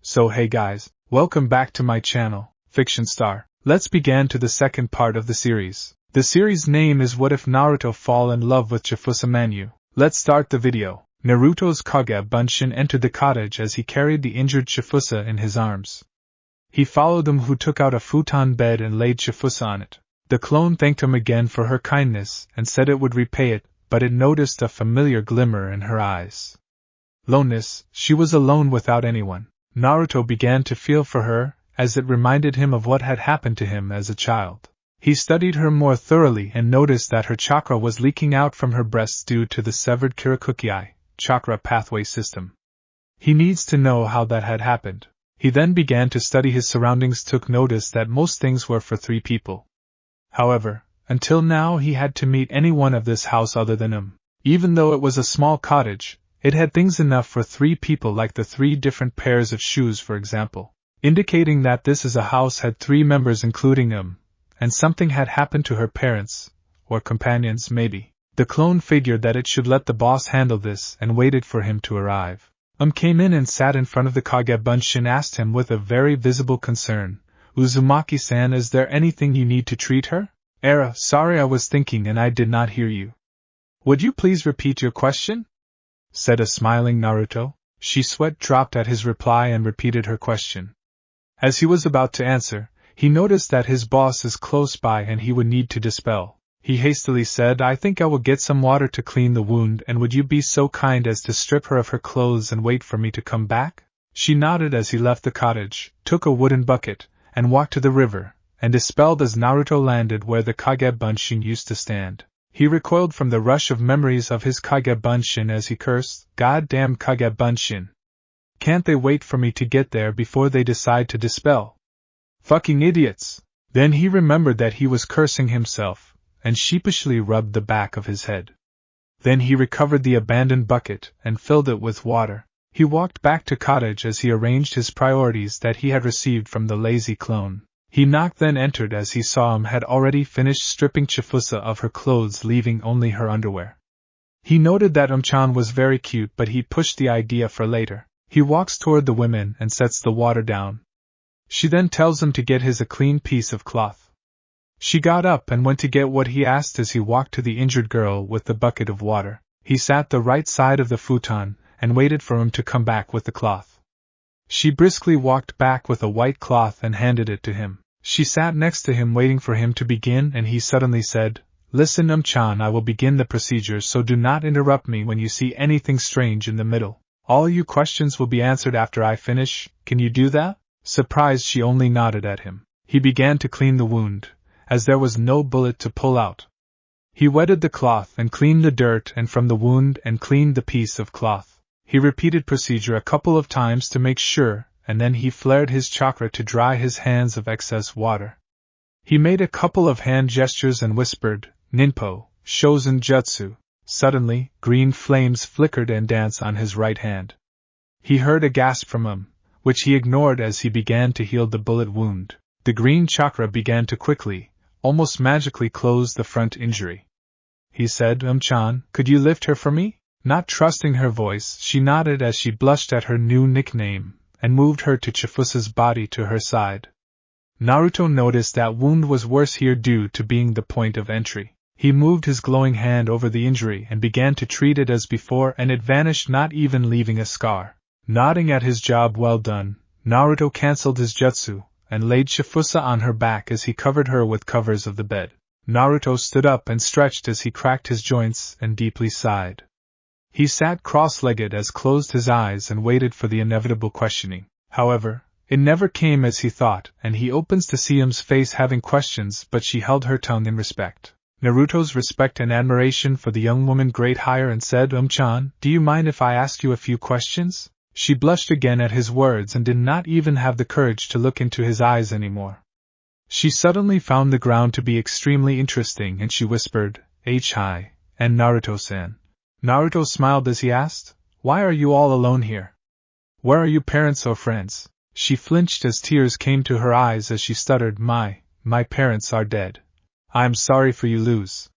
So hey guys, welcome back to my channel, Fiction Star. Let's begin to the second part of the series. The series name is What If Naruto Fall in Love with Chifusa Manu. Let's start the video. Naruto's Kage Bunshin entered the cottage as he carried the injured Chifusa in his arms. He followed them, who took out a futon bed and laid Chifusa on it. The clone thanked him again for her kindness and said it would repay it, but it noticed a familiar glimmer in her eyes. Loneness, she was alone without anyone. Naruto began to feel for her, as it reminded him of what had happened to him as a child. He studied her more thoroughly and noticed that her chakra was leaking out from her breasts due to the severed Kirakuki chakra pathway system. He needs to know how that had happened. He then began to study his surroundings, took notice that most things were for 3 people. However, until now he had to meet anyone of this house other than him. Even though it was a small cottage, it had things enough for 3 people, like the 3 different pairs of shoes for example, indicating that this is a house had 3 members including him, and something had happened to her parents, or companions maybe. The clone figured that it should let the boss handle this and waited for him to arrive. Came in and sat in front of the Kage Bunshin, asked him with a very visible concern, "Uzumaki-san, is there anything you need to treat her?" Sorry, I was thinking and I did not hear you. Would you please repeat your question?" said a smiling Naruto. She sweat dropped at his reply and repeated her question. As he was about to answer, he noticed that his boss is close by and he would need to dispel. He hastily said, "I think I will get some water to clean the wound, and would you be so kind as to strip her of her clothes and wait for me to come back?" She nodded as he left the cottage, took a wooden bucket, and walked to the river, and dispelled as Naruto landed where the Kage Bunshin used to stand. He recoiled from the rush of memories of his Kage Bunshin as he cursed, "Goddamn Kage Bunshin! Can't they wait for me to get there before they decide to dispel? Fucking idiots!" Then he remembered that he was cursing himself, and sheepishly rubbed the back of his head. Then he recovered the abandoned bucket and filled it with water. He walked back to cottage as he arranged his priorities that he had received from the lazy clone. He knocked, then entered as he saw him had already finished stripping Chifusa of her clothes, leaving only her underwear. He noted that chan was very cute, but he pushed the idea for later. He walks toward the women and sets the water down. She then tells him to get his a clean piece of cloth. She got up and went to get what he asked as he walked to the injured girl with the bucket of water. He sat the right side of the futon and waited for him to come back with the cloth. She briskly walked back with a white cloth and handed it to him. She sat next to him waiting for him to begin, and he suddenly said, "Listen, chan, I will begin the procedure, so do not interrupt me when you see anything strange in the middle. All you questions will be answered after I finish. Can you do that?" Surprised, she only nodded at him. He began to clean the wound, as there was no bullet to pull out. He wetted the cloth and cleaned the dirt and from the wound and cleaned the piece of cloth. He repeated procedure a couple of times to make sure, and then he flared his chakra to dry his hands of excess water. He made a couple of hand gestures and whispered, "Ninpo, Shozen Jutsu." Suddenly, green flames flickered and danced on his right hand. He heard a gasp from him, which he ignored as he began to heal the bullet wound. The green chakra began to quickly, almost magically close the front injury. He said, "Chan, could you lift her for me?" Not trusting her voice, she nodded as she blushed at her new nickname, and moved her to Chifusa's body to her side. Naruto noticed that wound was worse here due to being the point of entry. He moved his glowing hand over the injury and began to treat it as before, and it vanished, not even leaving a scar. Nodding at his job well done, Naruto cancelled his jutsu, and laid Chifusa on her back as he covered her with covers of the bed. Naruto stood up and stretched as he cracked his joints and deeply sighed. He sat cross-legged as closed his eyes and waited for the inevitable questioning. However, it never came as he thought, and he opens to see him's face having questions, but she held her tongue in respect. Naruto's respect and admiration for the young woman great higher and said, "Chan, do you mind if I ask you a few questions?" She blushed again at his words and did not even have the courage to look into his eyes anymore. She suddenly found the ground to be extremely interesting and she whispered, "Hi, and Naruto-san." Naruto smiled as he asked, "Why are you all alone here? Where are your parents or friends?" She flinched as tears came to her eyes as she stuttered, My parents are dead. I'm sorry for you, Luz."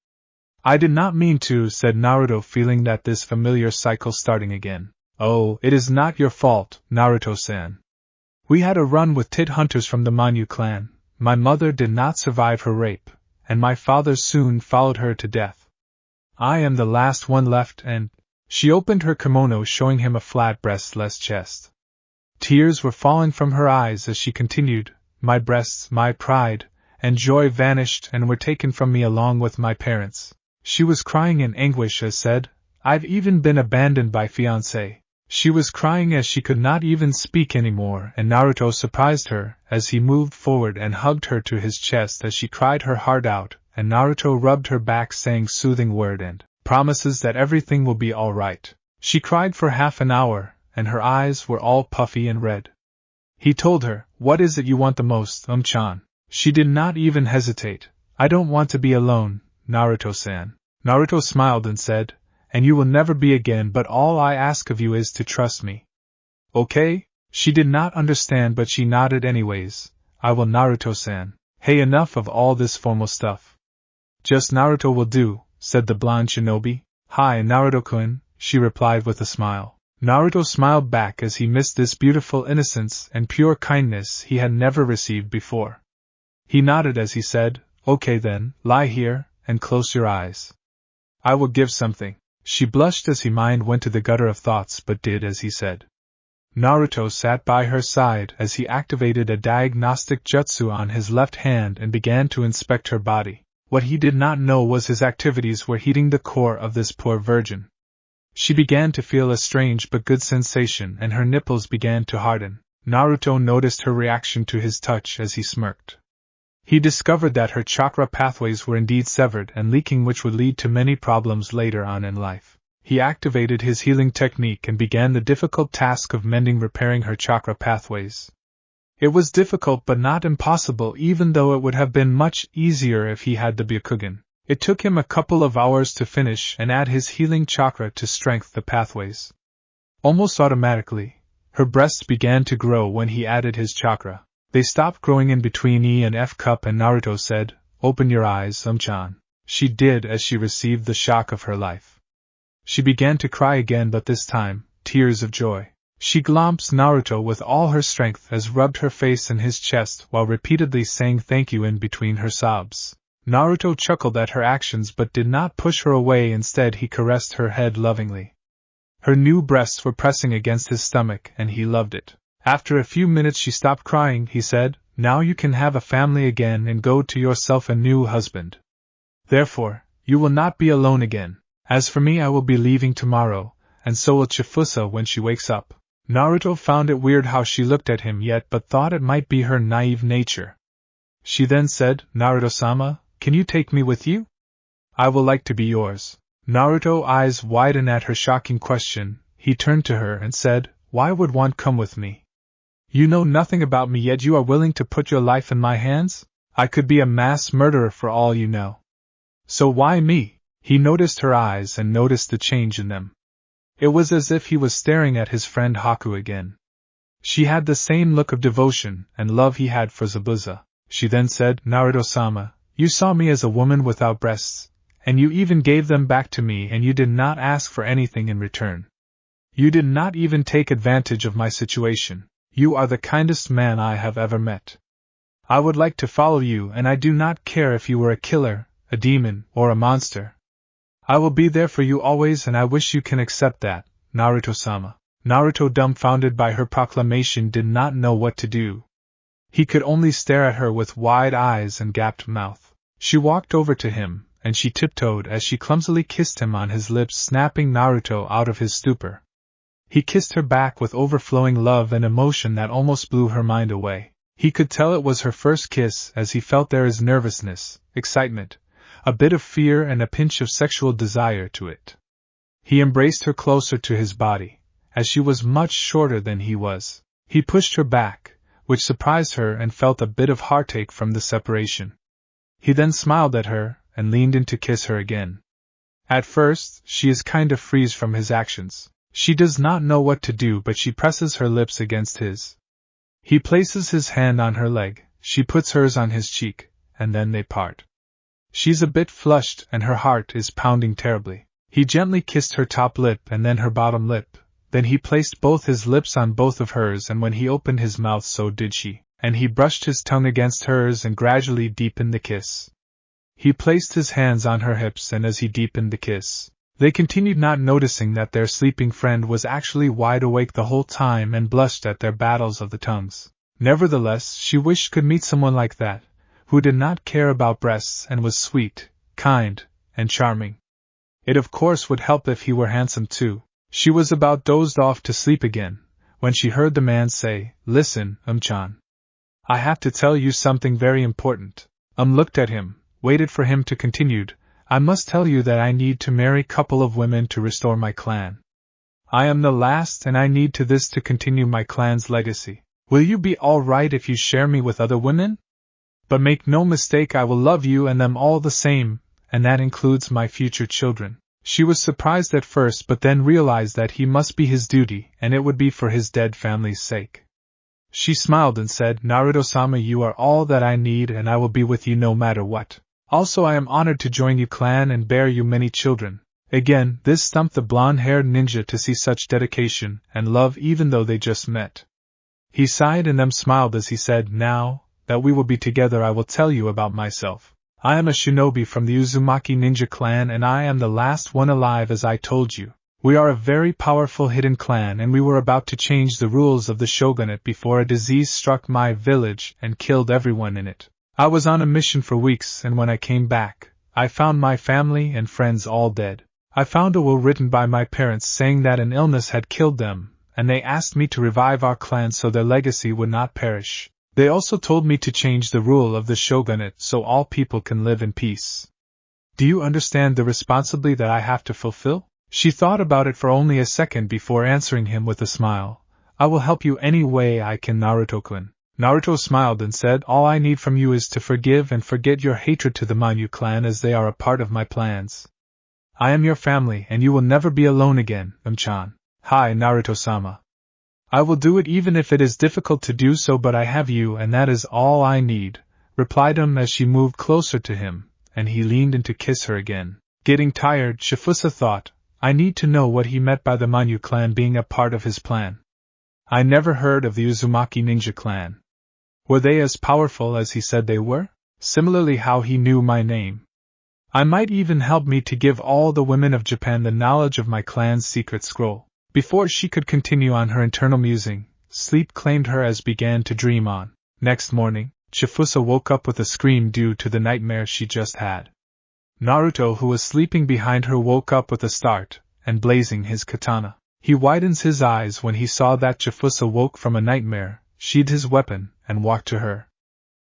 "I did not mean to," said Naruto, feeling that this familiar cycle starting again. "Oh, it is not your fault, Naruto-san. We had a run with tit hunters from the Manyu clan. My mother did not survive her rape, and my father soon followed her to death. I am the last one left and—" She opened her kimono, showing him a flat breastless chest. Tears were falling from her eyes as she continued, "My breasts, my pride, and joy vanished and were taken from me along with my parents." She was crying in anguish as said, "I've even been abandoned by fiancé." She was crying as she could not even speak anymore, and Naruto surprised her as he moved forward and hugged her to his chest as she cried her heart out, and Naruto rubbed her back saying soothing word and promises that everything will be all right. She cried for half an hour, and her eyes were all puffy and red. He told her, "What is it you want the most, chan?" She did not even hesitate. "I don't want to be alone, Naruto-san." Naruto smiled and said, "And you will never be again, but all I ask of you is to trust me. Okay?" She did not understand, but she nodded anyways. "I will, Naruto-san." "Hey, enough of all this formal stuff. Just Naruto will do," said the blonde shinobi. "Hi, Naruto-kun," she replied with a smile. Naruto smiled back as he missed this beautiful innocence and pure kindness he had never received before. He nodded as he said, "Okay then, lie here, and close your eyes. I will give something." She blushed as her mind went to the gutter of thoughts but did as he said. Naruto sat by her side as he activated a diagnostic jutsu on his left hand and began to inspect her body. What he did not know was his activities were heating the core of this poor virgin. She began to feel a strange but good sensation and her nipples began to harden. Naruto noticed her reaction to his touch as he smirked. He discovered that her chakra pathways were indeed severed and leaking, which would lead to many problems later on in life. He activated his healing technique and began the difficult task of repairing her chakra pathways. It was difficult but not impossible, even though it would have been much easier if he had the Byakugan. It took him a couple of hours to finish and add his healing chakra to strengthen the pathways. Almost automatically, her breasts began to grow when he added his chakra. They stopped growing in between E and F cup, and Naruto said, "Open your eyes, chan." She did as she received the shock of her life. She began to cry again, but this time, tears of joy. She glimpsed Naruto with all her strength as rubbed her face and his chest while repeatedly saying thank you in between her sobs. Naruto chuckled at her actions but did not push her away. Instead, he caressed her head lovingly. Her new breasts were pressing against his stomach and he loved it. After a few minutes she stopped crying. He said, "Now you can have a family again and go to yourself a new husband. Therefore, you will not be alone again. As for me, I will be leaving tomorrow, and so will Chifusa when she wakes up." Naruto found it weird how she looked at him yet but thought it might be her naive nature. She then said, "Naruto-sama, can you take me with you? I will like to be yours." Naruto's eyes widened at her shocking question. He turned to her and said, "Why would one come with me? You know nothing about me yet you are willing to put your life in my hands? I could be a mass murderer for all you know. So why me?" He noticed her eyes and noticed the change in them. It was as if he was staring at his friend Haku again. She had the same look of devotion and love he had for Zabuza. She then said, "Naruto-sama, you saw me as a woman without breasts, and you even gave them back to me, and you did not ask for anything in return. You did not even take advantage of my situation. You are the kindest man I have ever met. I would like to follow you, and I do not care if you were a killer, a demon, or a monster. I will be there for you always, and I wish you can accept that, Naruto-sama." Naruto, dumbfounded by her proclamation, did not know what to do. He could only stare at her with wide eyes and gaped mouth. She walked over to him, and she tiptoed as she clumsily kissed him on his lips, snapping Naruto out of his stupor. He kissed her back with overflowing love and emotion that almost blew her mind away. He could tell it was her first kiss as he felt there is nervousness, excitement, a bit of fear and a pinch of sexual desire to it. He embraced her closer to his body, as she was much shorter than he was. He pushed her back, which surprised her and felt a bit of heartache from the separation. He then smiled at her and leaned in to kiss her again. At first, she is kind of freeze from his actions. She does not know what to do, but she presses her lips against his. He places his hand on her leg, she puts hers on his cheek, and then they part. She's a bit flushed and her heart is pounding terribly. He gently kissed her top lip and then her bottom lip, Then he placed both his lips on both of hers, and when he opened his mouth so did she, and he brushed his tongue against hers and gradually deepened the kiss. He placed his hands on her hips, and as he deepened the kiss, they continued, not noticing that their sleeping friend was actually wide awake the whole time and blushed at their battles of the tongues. Nevertheless, she wished could meet someone like that, who did not care about breasts and was sweet, kind, and charming. It of course would help if he were handsome too. She was about dozed off to sleep again, when she heard the man say, "Listen, Chan. I have to tell you something very important." Looked at him, waited for him to continue. "I must tell you that I need to marry couple of women to restore my clan. I am the last and I need to this to continue my clan's legacy. Will you be all right if you share me with other women? But make no mistake, I will love you and them all the same, and that includes my future children." She was surprised at first, but then realized that he must be his duty, and it would be for his dead family's sake. She smiled and said, "Naruto-sama, you are all that I need and I will be with you no matter what. Also, I am honored to join your clan and bear you many children." Again, this stumped the blonde-haired ninja to see such dedication and love even though they just met. He sighed and then smiled as he said, "Now that we will be together, I will tell you about myself. I am a shinobi from the Uzumaki ninja clan and I am the last one alive, as I told you. We are a very powerful hidden clan and we were about to change the rules of the shogunate before a disease struck my village and killed everyone in it. I was on a mission for weeks and when I came back, I found my family and friends all dead. I found a will written by my parents saying that an illness had killed them, and they asked me to revive our clan so their legacy would not perish. They also told me to change the rule of the shogunate so all people can live in peace. Do you understand the responsibility that I have to fulfill?" She thought about it for only a second before answering him with a smile. "I will help you any way I can, Naruto-kun." Naruto smiled and said, "All I need from you is to forgive and forget your hatred to the Manyu clan, as they are a part of my plans. I am your family and you will never be alone again, Chan. Hi, Naruto-sama. I will do it even if it is difficult to do so, but I have you and that is all I need," replied as she moved closer to him, and he leaned in to kiss her again. Getting tired, Chifusa thought, I need to know what he meant by the Manyu clan being a part of his plan. I never heard of the Uzumaki ninja clan. Were they as powerful as he said they were? Similarly, how he knew my name. I might even help me to give all the women of Japan the knowledge of my clan's secret scroll. Before she could continue on her internal musing, sleep claimed her as began to dream on. Next morning, Chifusa woke up with a scream due to the nightmare she just had. Naruto, who was sleeping behind her, woke up with a start, and blazing his katana. He widens his eyes when he saw that Chifusa woke from a nightmare, sheathed his weapon, and walked to her.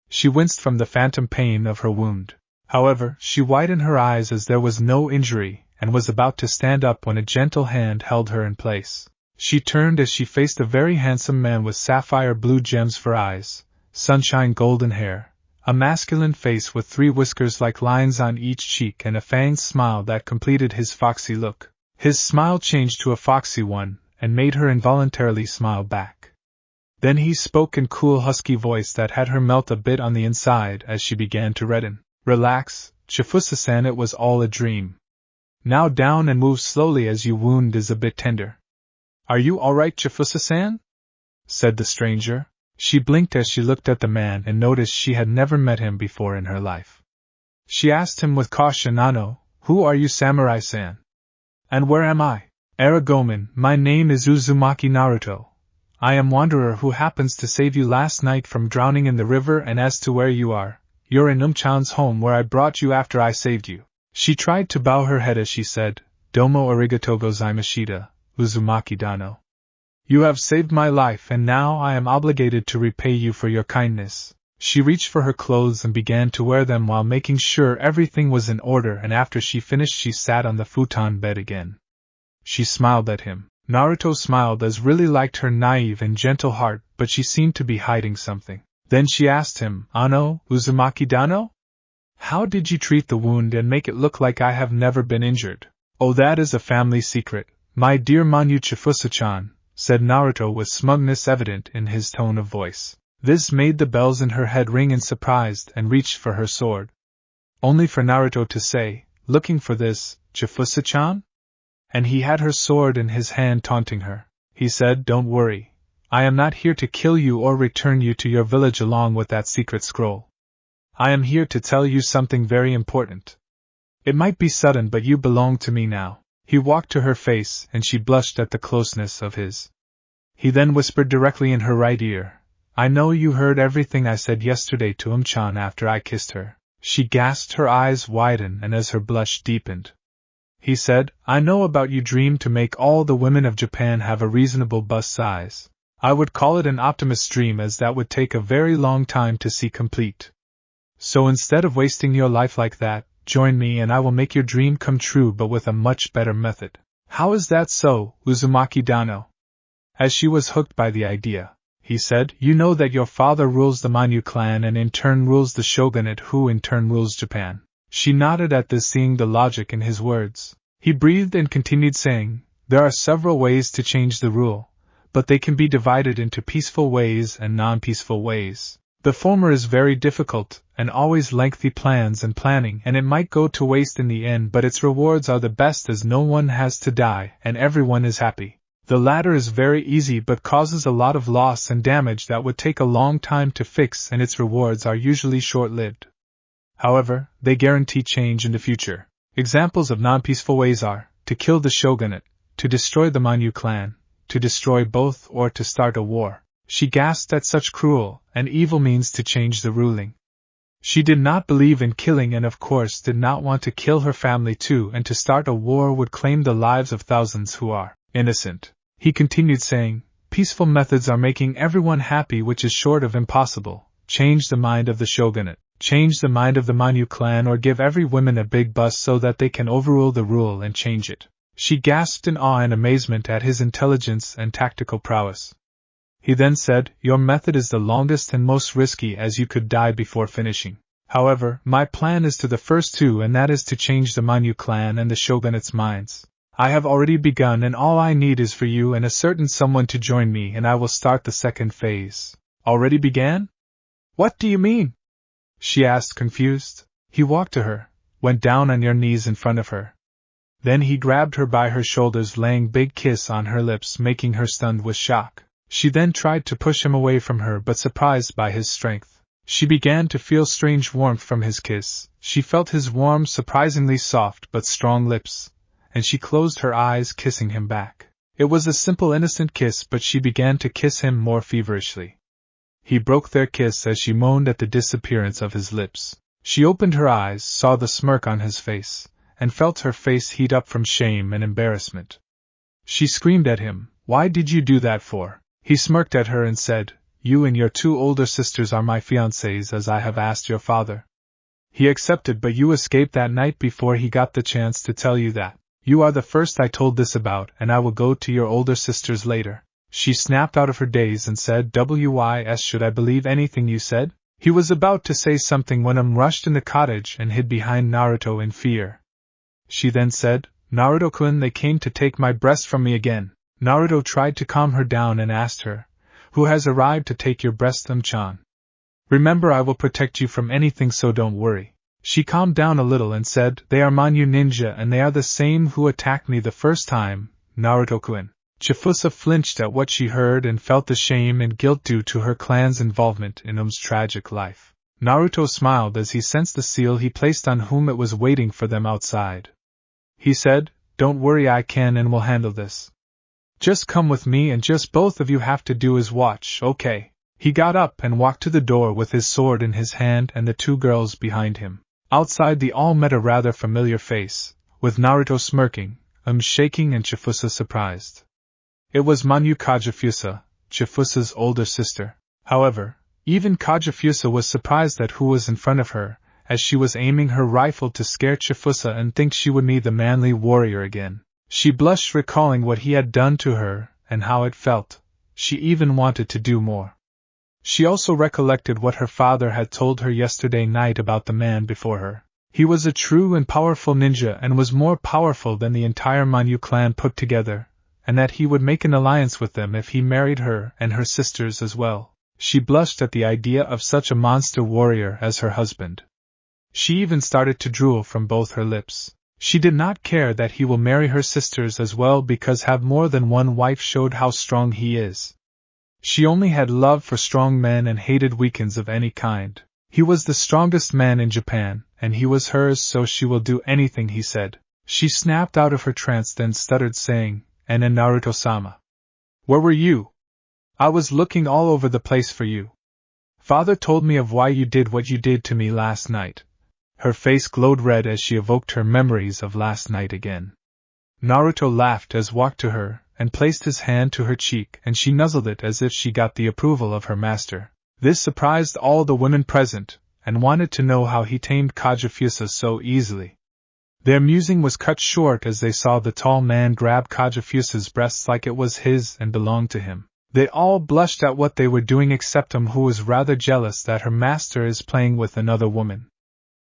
She winced from the phantom pain of her wound. However, she widened her eyes as there was no injury, and was about to stand up when a gentle hand held her in place. She turned as she faced a very handsome man with sapphire blue gems for eyes, sunshine golden hair, a masculine face with 3 whiskers like lines on each cheek and a fanged smile that completed his foxy look. His smile changed to a foxy one, and made her involuntarily smile back. Then he spoke in cool husky voice that had her melt a bit on the inside as she began to redden. "Relax, Chifusa-san, it was all a dream. Now down and move slowly as your wound is a bit tender." "Are you alright, Chifusa-san?" said the stranger. She blinked as she looked at the man and noticed she had never met him before in her life. She asked him with caution, "Ano, who are you, samurai-san? And where am I?" "Aragomen, my name is Uzumaki Naruto. I am wanderer who happens to save you last night from drowning in the river, and as to where you are, you're in Chan's home where I brought you after I saved you." She tried to bow her head as she said, "Domo arigato gozaimashita, Uzumaki Dano. You have saved my life and now I am obligated to repay you for your kindness." She reached for her clothes and began to wear them while making sure everything was in order, and after she finished she sat on the futon bed again. She smiled at him. Naruto smiled as really liked her naive and gentle heart, but she seemed to be hiding something. Then she asked him, "Ano, Uzumaki Dano? How did you treat the wound and make it look like I have never been injured?" "Oh, that is a family secret, my dear Manyu Chifusa-chan," said Naruto with smugness evident in his tone of voice. This made the bells in her head ring in surprise and reached for her sword. Only for Naruto to say, "Looking for this, Chifusa-chan?" And he had her sword in his hand taunting her. He said, "Don't worry. I am not here to kill you or return you to your village along with that secret scroll. I am here to tell you something very important. It might be sudden, but you belong to me now." He walked to her face, and she blushed at the closeness of his. He then whispered directly in her right ear, "I know you heard everything I said yesterday to Chan after I kissed her." She gasped, her eyes widened, and as her blush deepened, he said, "I know about your dream to make all the women of Japan have a reasonable bust size. I would call it an optimist dream, as that would take a very long time to see complete. So instead of wasting your life like that, join me and I will make your dream come true, but with a much better method." "How is that so, Uzumaki Dano?" As she was hooked by the idea, he said, "You know that your father rules the Manyu clan and in turn rules the shogunate, who in turn rules Japan." She nodded at this, seeing the logic in his words. He breathed and continued saying, "There are several ways to change the rule, but they can be divided into peaceful ways and non-peaceful ways. The former is very difficult, and always lengthy plans and planning, and it might go to waste in the end, but its rewards are the best, as no one has to die and everyone is happy. The latter is very easy but causes a lot of loss and damage that would take a long time to fix, and its rewards are usually short-lived. However, they guarantee change in the future. Examples of non-peaceful ways are to kill the shogunate, to destroy the Manyu clan, to destroy both, or to start a war." She gasped at such cruel and evil means to change the ruling. She did not believe in killing and of course did not want to kill her family too, and to start a war would claim the lives of thousands who are innocent. He continued saying, "Peaceful methods are making everyone happy, which is short of impossible. Change the mind of the shogunate, change the mind of the Manyu clan, or give every woman a big bust so that they can overrule the rule and change it." She gasped in awe and amazement at his intelligence and tactical prowess. He then said, "Your method is the longest and most risky, as you could die before finishing. However, my plan is to the first two, and that is to change the Manyu clan and the shogunate's minds. I have already begun, and all I need is for you and a certain someone to join me, and I will start the second phase." "Already began? What do you mean?" she asked, confused. He walked to her, went down on your knees in front of her. Then he grabbed her by her shoulders, laying big kiss on her lips, making her stunned with shock. She then tried to push him away from her, but surprised by his strength, she began to feel strange warmth from his kiss. She felt his warm, surprisingly soft but strong lips, and she closed her eyes, kissing him back. It was a simple, innocent kiss, but she began to kiss him more feverishly. He broke their kiss as she moaned at the disappearance of his lips. She opened her eyes, saw the smirk on his face, and felt her face heat up from shame and embarrassment. She screamed at him, "Why did you do that for?" He smirked at her and said, "You and your two older sisters are my fiancées, as I have asked your father. He accepted, but you escaped that night before he got the chance to tell you that. You are the first I told this about, and I will go to your older sisters later." She snapped out of her daze and said, "Wys, should I believe anything you said?" He was about to say something when rushed in the cottage and hid behind Naruto in fear. She then said, "Naruto-kun, they came to take my breast from me again." Naruto tried to calm her down and asked her, "Who has arrived to take your breast, Chan? Remember, I will protect you from anything, so don't worry." She calmed down a little and said, "They are Manyu ninja, and they are the same who attacked me the first time, Naruto-kun." Chifusa flinched at what she heard and felt the shame and guilt due to her clan's involvement in tragic life. Naruto smiled as he sensed the seal he placed on whom it was waiting for them outside. He said, "Don't worry, I can and will handle this. Just come with me, and just both of you have to do is watch, okay?" He got up and walked to the door with his sword in his hand and the two girls behind him. Outside, they all met a rather familiar face, with Naruto smirking, shaking, and Chifusa surprised. It was Manyu Kagefusa, Chifusa's older sister. However, even Kagefusa was surprised at who was in front of her, as she was aiming her rifle to scare Chifusa and think she would meet the manly warrior again. She blushed, recalling what he had done to her and how it felt. She even wanted to do more. She also recollected what her father had told her yesterday night about the man before her. He was a true and powerful ninja, and was more powerful than the entire Manyu clan put together, and that he would make an alliance with them if he married her and her sisters as well. She blushed at the idea of such a monster warrior as her husband. She even started to drool from both her lips. She did not care that he will marry her sisters as well because have more than one wife showed how strong he is. She only had love for strong men and hated weakens of any kind. He was the strongest man in Japan, and he was hers, so she will do anything he said. She snapped out of her trance, then stuttered, saying, "And Naruto-sama. Where were you? I was looking all over the place for you. Father told me of why you did what you did to me last night." Her face glowed red as she evoked her memories of last night again. Naruto laughed as walked to her, and placed his hand to her cheek, and she nuzzled it as if she got the approval of her master. This surprised all the women present, and wanted to know how he tamed Chifusa so easily. Their musing was cut short as they saw the tall man grab Chifusa's breasts like it was his and belonged to him. They all blushed at what they were doing except him, who was rather jealous that her master is playing with another woman.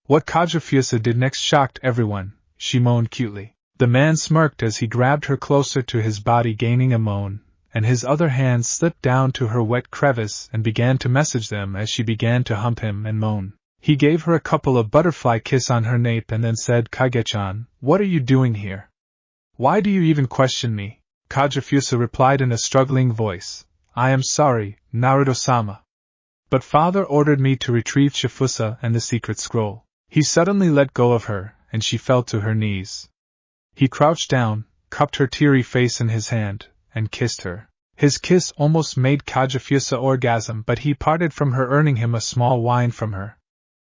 What Chifusa did next shocked everyone. She moaned cutely. The man smirked as he grabbed her closer to his body, gaining a moan, and his other hand slipped down to her wet crevice and began to message them as she began to hump him and moan. He gave her a couple of butterfly kiss on her nape and then said, "Kage-chan, what are you doing here? Why do you even question me?" Chifusa replied in a struggling voice, "I am sorry, Naruto-sama. But father ordered me to retrieve Chifusa and the secret scroll." He suddenly let go of her, and she fell to her knees. He crouched down, cupped her teary face in his hand, and kissed her. His kiss almost made Chifusa orgasm, but he parted from her, earning him a small whine from her.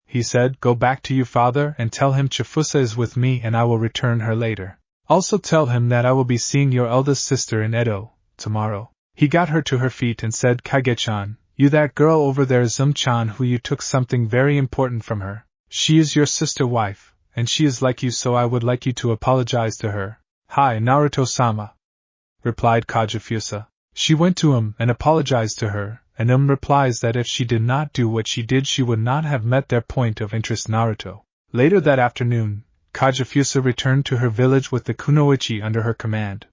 He said, "Go back to your father and tell him Chifusa is with me and I will return her later. Also tell him that I will be seeing your eldest sister in Edo tomorrow." He got her to her feet and said, "Kage-chan, you that girl over there Zum-chan who you took something very important from her. She is your sister wife, and she is like you, so I would like you to apologize to her." "Hi, Naruto-sama," replied Chifusa. She went to him and apologized to her, and replies that if she did not do what she did she would not have met their point of interest Naruto. Later that afternoon, Chifusa returned to her village with the kunoichi under her command.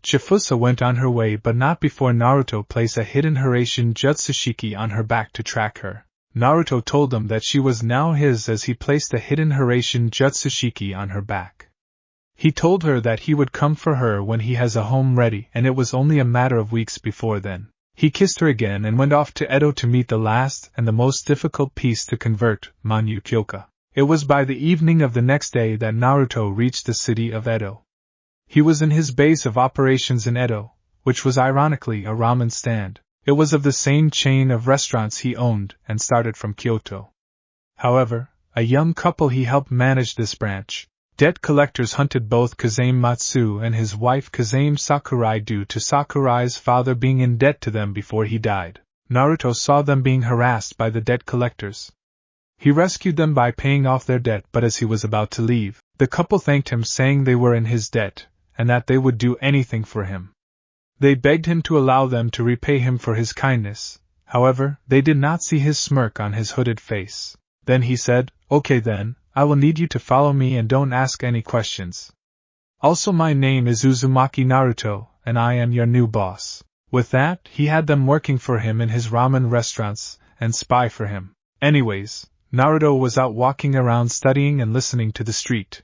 Chifusa went on her way, but not before Naruto placed a hidden Hiraishin Jutsushiki on her back to track her. Naruto told them that she was now his as he placed a hidden Hiraishin Jutsushiki on her back. He told her that he would come for her when he has a home ready, and it was only a matter of weeks before then. He kissed her again and went off to Edo to meet the last and the most difficult piece to convert, Manyu Kyoka. It was by the evening of the next day that Naruto reached the city of Edo. He was in his base of operations in Edo, which was ironically a ramen stand. It was of the same chain of restaurants he owned and started from Kyoto. However, a young couple he helped manage this branch. Debt collectors hunted both Kazame Matsu and his wife Kazame Sakurai due to Sakurai's father being in debt to them before he died. Naruto saw them being harassed by the debt collectors. He rescued them by paying off their debt, but as he was about to leave, the couple thanked him, saying they were in his debt, and that they would do anything for him. They begged him to allow them to repay him for his kindness. However, they did not see his smirk on his hooded face. Then he said, "Okay then, I will need you to follow me and don't ask any questions. Also, my name is Uzumaki Naruto, and I am your new boss." With that, he had them working for him in his ramen restaurants, and spy for him. Anyways, Naruto was out walking around studying and listening to the street.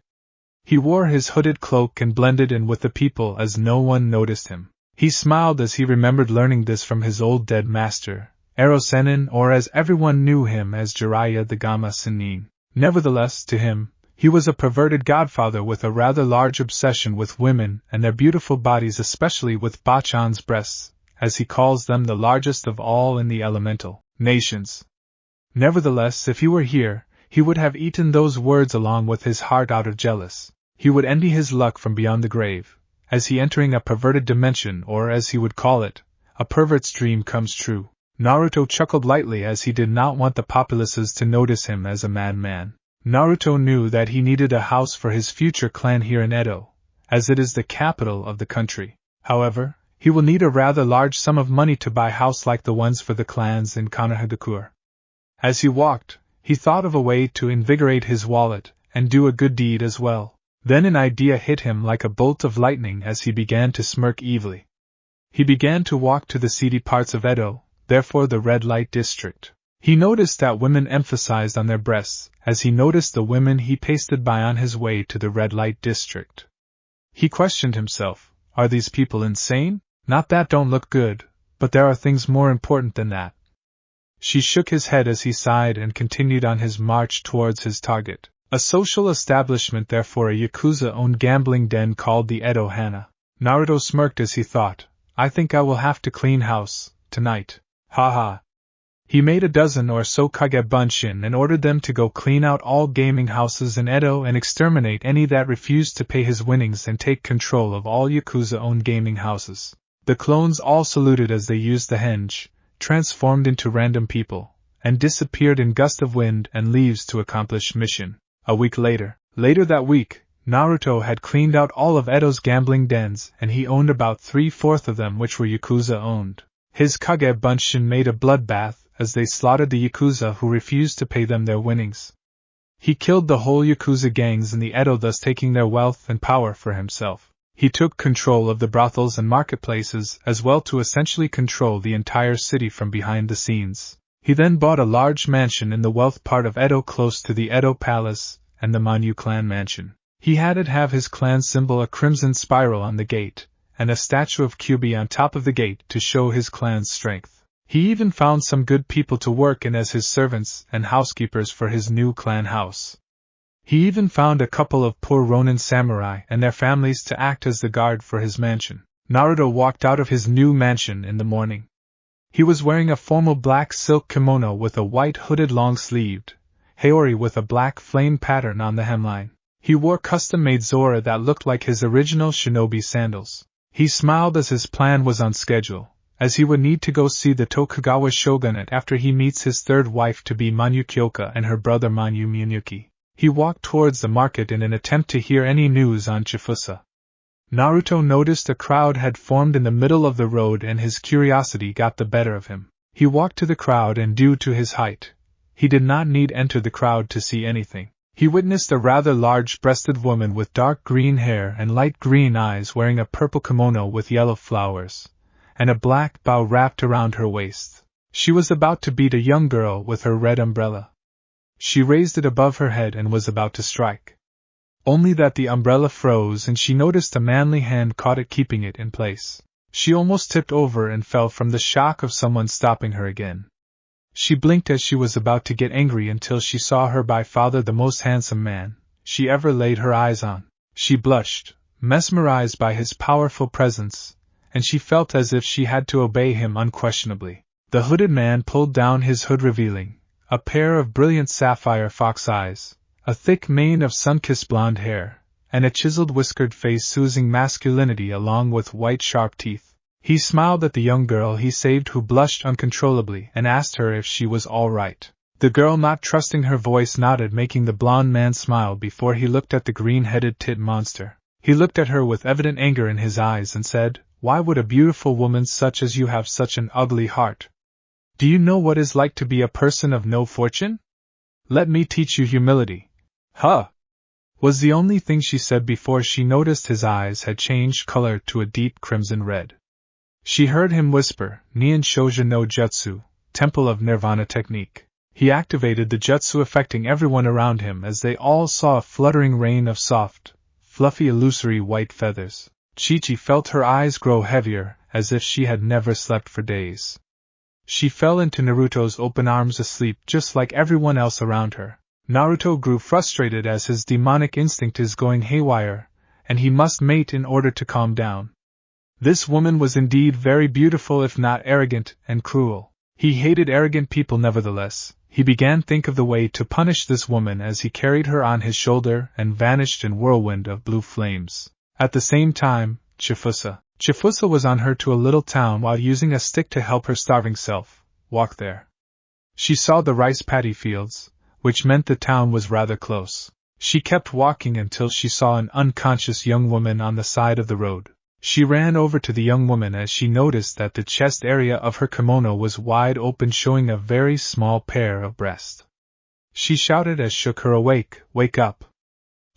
He wore his hooded cloak and blended in with the people as no one noticed him. He smiled as he remembered learning this from his old dead master, Erosenin, or as everyone knew him as Jiraiya the Gama Sennin. Nevertheless, to him, he was a perverted godfather with a rather large obsession with women and their beautiful bodies, especially with Bachan's breasts, as he calls them, the largest of all in the elemental nations. Nevertheless, if he were here, he would have eaten those words along with his heart out of jealous. He would envy his luck from beyond the grave, as he entering a perverted dimension, or as he would call it, a pervert's dream comes true. Naruto chuckled lightly as he did not want the populaces to notice him as a madman. Naruto knew that he needed a house for his future clan here in Edo, as it is the capital of the country. However, he will need a rather large sum of money to buy a house like the ones for the clans in Konohagakure. As he walked, he thought of a way to invigorate his wallet and do a good deed as well. Then an idea hit him like a bolt of lightning as he began to smirk evilly. He began to walk to the seedy parts of Edo, therefore the red light district. He noticed that women emphasized on their breasts, as he noticed the women he pasted by on his way to the red light district. He questioned himself, are these people insane? Not that don't look good, but there are things more important than that. She shook his head as he sighed and continued on his march towards his target, a social establishment there for a Yakuza-owned gambling den called the Edo Hana. Naruto smirked as he thought, I think I will have to clean house, tonight. Ha. He made a dozen or so Kage Bunshin and ordered them to go clean out all gaming houses in Edo and exterminate any that refused to pay his winnings and take control of all Yakuza-owned gaming houses. The clones all saluted as they used the henge, transformed into random people, and disappeared in gust of wind and leaves to accomplish mission. A week later that week, Naruto had cleaned out all of Edo's gambling dens and he owned about 3/4 of them which were Yakuza-owned. His Kage Bunshin made a bloodbath as they slaughtered the Yakuza who refused to pay them their winnings. He killed the whole Yakuza gangs in the Edo, thus taking their wealth and power for himself. He took control of the brothels and marketplaces as well to essentially control the entire city from behind the scenes. He then bought a large mansion in the wealth part of Edo close to the Edo Palace and the Manyu clan mansion. He had it have his clan symbol, a crimson spiral, on the gate, and a statue of Kyubi on top of the gate to show his clan's strength. He even found some good people to work in as his servants and housekeepers for his new clan house. He even found a couple of poor Ronin samurai and their families to act as the guard for his mansion. Naruto walked out of his new mansion in the morning. He was wearing a formal black silk kimono with a white hooded long-sleeved haori with a black flame pattern on the hemline. He wore custom-made Zora that looked like his original shinobi sandals. He smiled as his plan was on schedule, as he would need to go see the Tokugawa shogunate after he meets his third wife to be Manyu Kyoka and her brother Manyu Miyuki. He walked towards the market in an attempt to hear any news on Chifusa. Naruto noticed a crowd had formed in the middle of the road and his curiosity got the better of him. He walked to the crowd and due to his height, he did not need enter the crowd to see anything. He witnessed a rather large-breasted woman with dark green hair and light green eyes wearing a purple kimono with yellow flowers, and a black bow wrapped around her waist. She was about to beat a young girl with her red umbrella. She raised it above her head and was about to strike. Only that the umbrella froze and she noticed a manly hand caught it, keeping it in place. She almost tipped over and fell from the shock of someone stopping her again. She blinked as she was about to get angry until she saw her by father, the most handsome man she ever laid her eyes on. She blushed, mesmerized by his powerful presence, and she felt as if she had to obey him unquestionably. The hooded man pulled down his hood, revealing a pair of brilliant sapphire fox eyes, a thick mane of sun-kissed blonde hair, and a chiseled whiskered face oozing masculinity along with white sharp teeth. He smiled at the young girl he saved, who blushed uncontrollably, and asked her if she was all right. The girl, not trusting her voice, nodded, making the blonde man smile before he looked at the green-headed tit monster. He looked at her with evident anger in his eyes and said, "Why would a beautiful woman such as you have such an ugly heart? Do you know what it's like to be a person of no fortune? Let me teach you humility." "Huh!" was the only thing she said before she noticed his eyes had changed color to a deep crimson red. She heard him whisper, "Nien Shouja no Jutsu, Temple of Nirvana Technique." He activated the jutsu, affecting everyone around him as they all saw a fluttering rain of soft, fluffy, illusory white feathers. Chi-Chi felt her eyes grow heavier, as if she had never slept for days. She fell into Naruto's open arms asleep just like everyone else around her. Naruto grew frustrated as his demonic instinct is going haywire, and he must mate in order to calm down. This woman was indeed very beautiful, if not arrogant and cruel. He hated arrogant people nevertheless. He began to think of the way to punish this woman as he carried her on his shoulder and vanished in whirlwind of blue flames. At the same time, Chifusa was on her to a little town while using a stick to help her starving self walk there. She saw the rice paddy fields, which meant the town was rather close. She kept walking until she saw an unconscious young woman on the side of the road. She ran over to the young woman as she noticed that the chest area of her kimono was wide open, showing a very small pair of breasts. She shouted as shook her awake, "Wake up!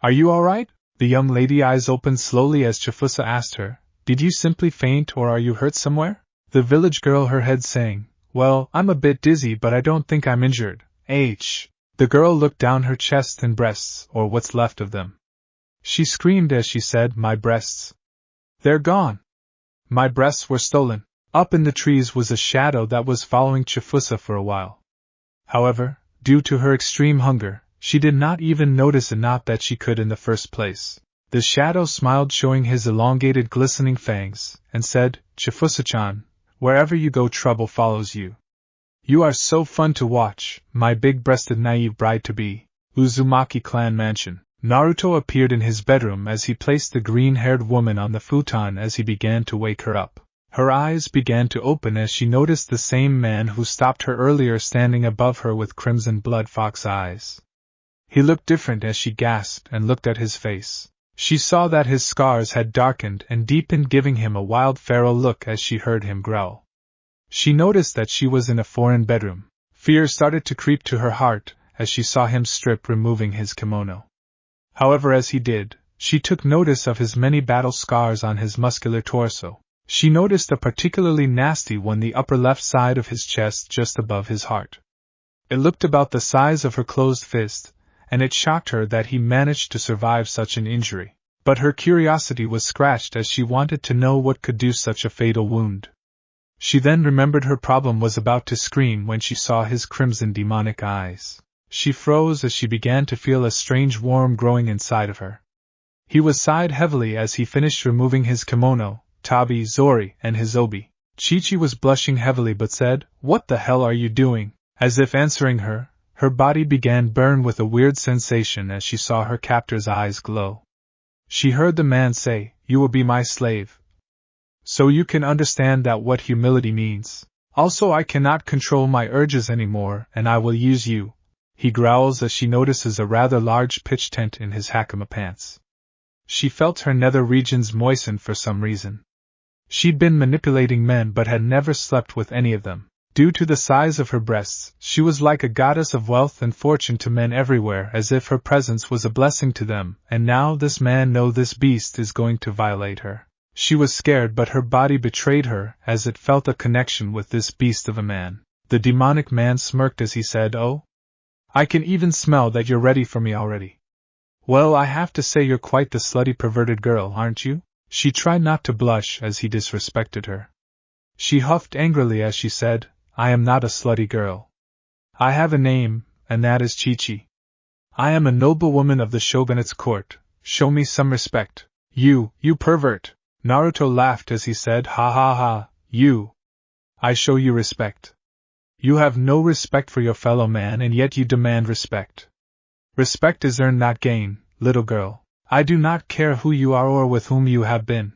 Are you all right?" The young lady eyes opened slowly as Chifusa asked her, "Did you simply faint or are you hurt somewhere?" The village girl, her head sang, Well, I'm a bit dizzy, but I don't think I'm injured. The girl looked down her chest and breasts, or what's left of them. She screamed as she said, my breasts. They're gone. My breasts were stolen. Up in the trees was a shadow that was following Chifusa for a while. However, due to her extreme hunger, she did not even notice it, not that she could in the first place. The shadow smiled, showing his elongated glistening fangs, and said, Chifusa-chan, wherever you go trouble follows you. You are so fun to watch, my big-breasted naive bride-to-be. Uzumaki clan mansion. Naruto appeared in his bedroom as he placed the green-haired woman on the futon as he began to wake her up. Her eyes began to open as she noticed the same man who stopped her earlier standing above her with crimson blood fox eyes. He looked different as she gasped and looked at his face. She saw that his scars had darkened and deepened, giving him a wild feral look as she heard him growl. She noticed that she was in a foreign bedroom. Fear started to creep to her heart as she saw him strip, removing his kimono. However, as he did, she took notice of his many battle scars on his muscular torso. She noticed a particularly nasty one, the upper left side of his chest just above his heart. It looked about the size of her closed fist, and it shocked her that he managed to survive such an injury. But her curiosity was scratched as she wanted to know what could do such a fatal wound. She then remembered her problem was about to scream when she saw his crimson demonic eyes. She froze as she began to feel a strange worm growing inside of her. He sighed heavily as he finished removing his kimono, tabi, zori, and his obi. Chi-Chi was blushing heavily but said, "What the hell are you doing?" As if answering her, her body began burn with a weird sensation as she saw her captor's eyes glow. She heard the man say, "You will be my slave." So you can understand that what humility means. Also, I cannot control my urges anymore, and I will use you. He growls as she notices a rather large pitch tent in his hakama pants. She felt her nether regions moisten for some reason. She'd been manipulating men but had never slept with any of them. Due to the size of her breasts, she was like a goddess of wealth and fortune to men everywhere, as if her presence was a blessing to them, and now this man knows this beast is going to violate her. She was scared, but her body betrayed her, as it felt a connection with this beast of a man. The demonic man smirked as he said, "Oh? I can even smell that you're ready for me already. Well, I have to say you're quite the slutty perverted girl, aren't you?" She tried not to blush as he disrespected her. She huffed angrily as she said, "I am not a slutty girl. I have a name, and that is Chi-Chi. I am a noblewoman of the shogunate's court. Show me some respect." You pervert! Naruto laughed as he said, "Ha ha ha, you. I show you respect. You have no respect for your fellow man and yet you demand respect. Respect is earned, not gained, little girl. I do not care who you are or with whom you have been.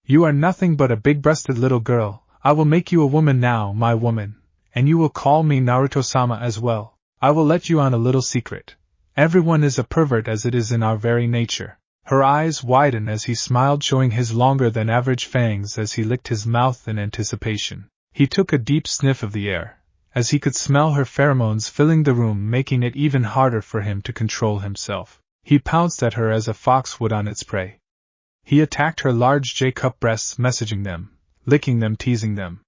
You are nothing but a big-breasted little girl. I will make you a woman now, my woman, and you will call me Naruto-sama as well. I will let you on a little secret. Everyone is a pervert as it is in our very nature." Her eyes widened as he smiled, showing his longer-than-average fangs as he licked his mouth in anticipation. He took a deep sniff of the air, as he could smell her pheromones filling the room, making it even harder for him to control himself. He pounced at her as a fox would on its prey. He attacked her large J-cup breasts, messaging them, licking them, teasing them.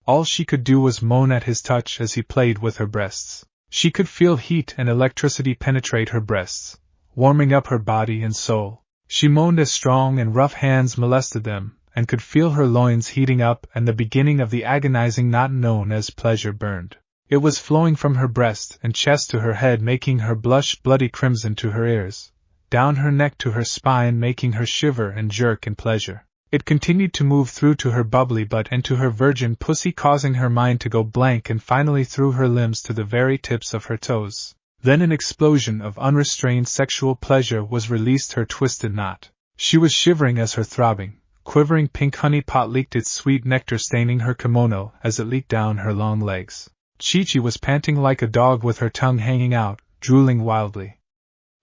All she could do was moan at his touch as he played with her breasts. She could feel heat and electricity penetrate her breasts, warming up her body and soul. She moaned as strong and rough hands molested them, and could feel her loins heating up and the beginning of the agonizing knot known as pleasure burned. It was flowing from her breast and chest to her head, making her blush bloody crimson to her ears, down her neck to her spine, making her shiver and jerk in pleasure. It continued to move through to her bubbly butt and to her virgin pussy, causing her mind to go blank, and finally through her limbs to the very tips of her toes. Then an explosion of unrestrained sexual pleasure was released her twisted knot. She was shivering as her throbbing, quivering pink honey pot leaked its sweet nectar, staining her kimono as it leaked down her long legs. Chi-Chi was panting like a dog with her tongue hanging out, drooling wildly.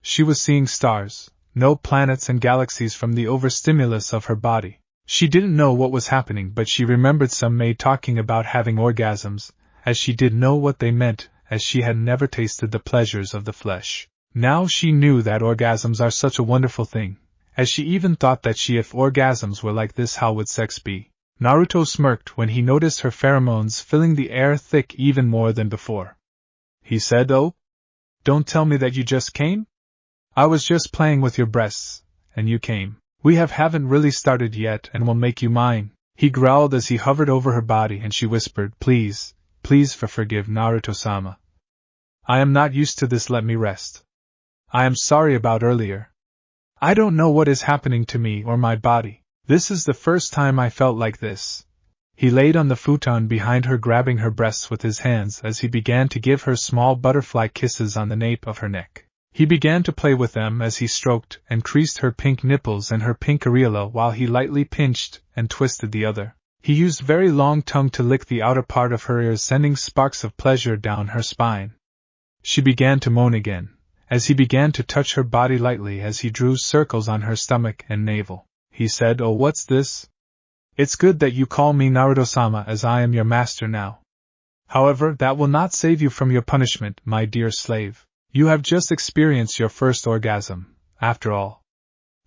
She was seeing stars, no planets and galaxies from the overstimulus of her body. She didn't know what was happening, but she remembered some maid talking about having orgasms, as she did know what they meant, as she had never tasted the pleasures of the flesh. Now she knew that orgasms are such a wonderful thing, as she even thought that if orgasms were like this, how would sex be? Naruto smirked when he noticed her pheromones filling the air thick even more than before. He said, "Oh? Don't tell me that you just came? I was just playing with your breasts, and you came. We haven't really started yet and will make you mine," he growled as he hovered over her body and she whispered, "Please, please forgive Naruto-sama. I am not used to this, let me rest. I am sorry about earlier. I don't know what is happening to me or my body. This is the first time I felt like this." He laid on the futon behind her, grabbing her breasts with his hands as he began to give her small butterfly kisses on the nape of her neck. He began to play with them as he stroked and creased her pink nipples and her pink areola while he lightly pinched and twisted the other. He used very long tongue to lick the outer part of her ears, sending sparks of pleasure down her spine. She began to moan again, as he began to touch her body lightly as he drew circles on her stomach and navel. He said, "Oh, what's this? It's good that you call me Naruto-sama, as I am your master now. However, that will not save you from your punishment, my dear slave. You have just experienced your first orgasm, after all.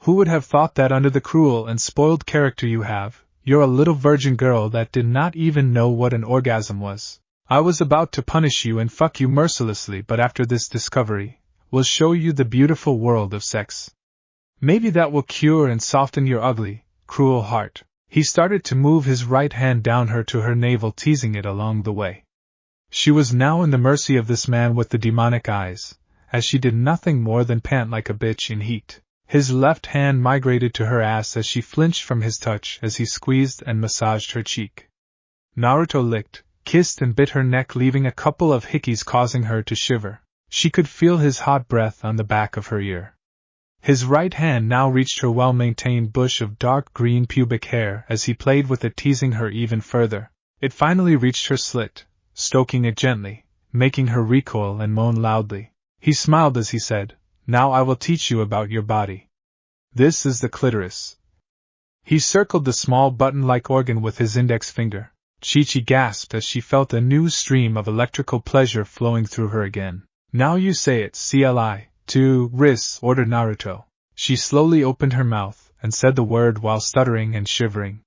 Who would have thought that under the cruel and spoiled character you have, you're a little virgin girl that did not even know what an orgasm was. I was about to punish you and fuck you mercilessly, but after this discovery, we'll show you the beautiful world of sex. Maybe that will cure and soften your ugly, cruel heart." He started to move his right hand down her to her navel, teasing it along the way. She was now in the mercy of this man with the demonic eyes, as she did nothing more than pant like a bitch in heat. His left hand migrated to her ass as she flinched from his touch as he squeezed and massaged her cheek. Naruto licked, kissed and bit her neck, leaving a couple of hickeys causing her to shiver. She could feel his hot breath on the back of her ear. His right hand now reached her well-maintained bush of dark green pubic hair as he played with it, teasing her even further. It finally reached her slit, stroking it gently, making her recoil and moan loudly. He smiled as he said, "Now I will teach you about your body. This is the clitoris." He circled the small button-like organ with his index finger. Chi-Chi gasped as she felt a new stream of electrical pleasure flowing through her again. "Now you say it, CLI. To Riss," ordered Naruto. She slowly opened her mouth and said the word while stuttering and shivering.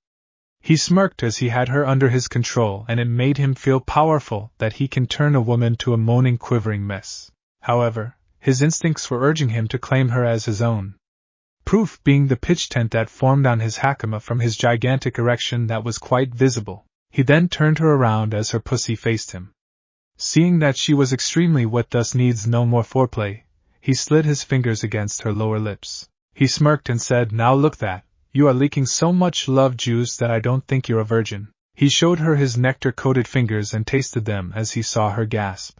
He smirked as he had her under his control, and it made him feel powerful that he can turn a woman to a moaning, quivering mess. However, his instincts were urging him to claim her as his own. Proof being the pitch tent that formed on his hakama from his gigantic erection that was quite visible. He then turned her around as her pussy faced him. Seeing that she was extremely wet, thus needs no more foreplay, he slid his fingers against her lower lips. He smirked and said, "Now look that, you are leaking so much love juice that I don't think you're a virgin." He showed her his nectar-coated fingers and tasted them as he saw her gasp.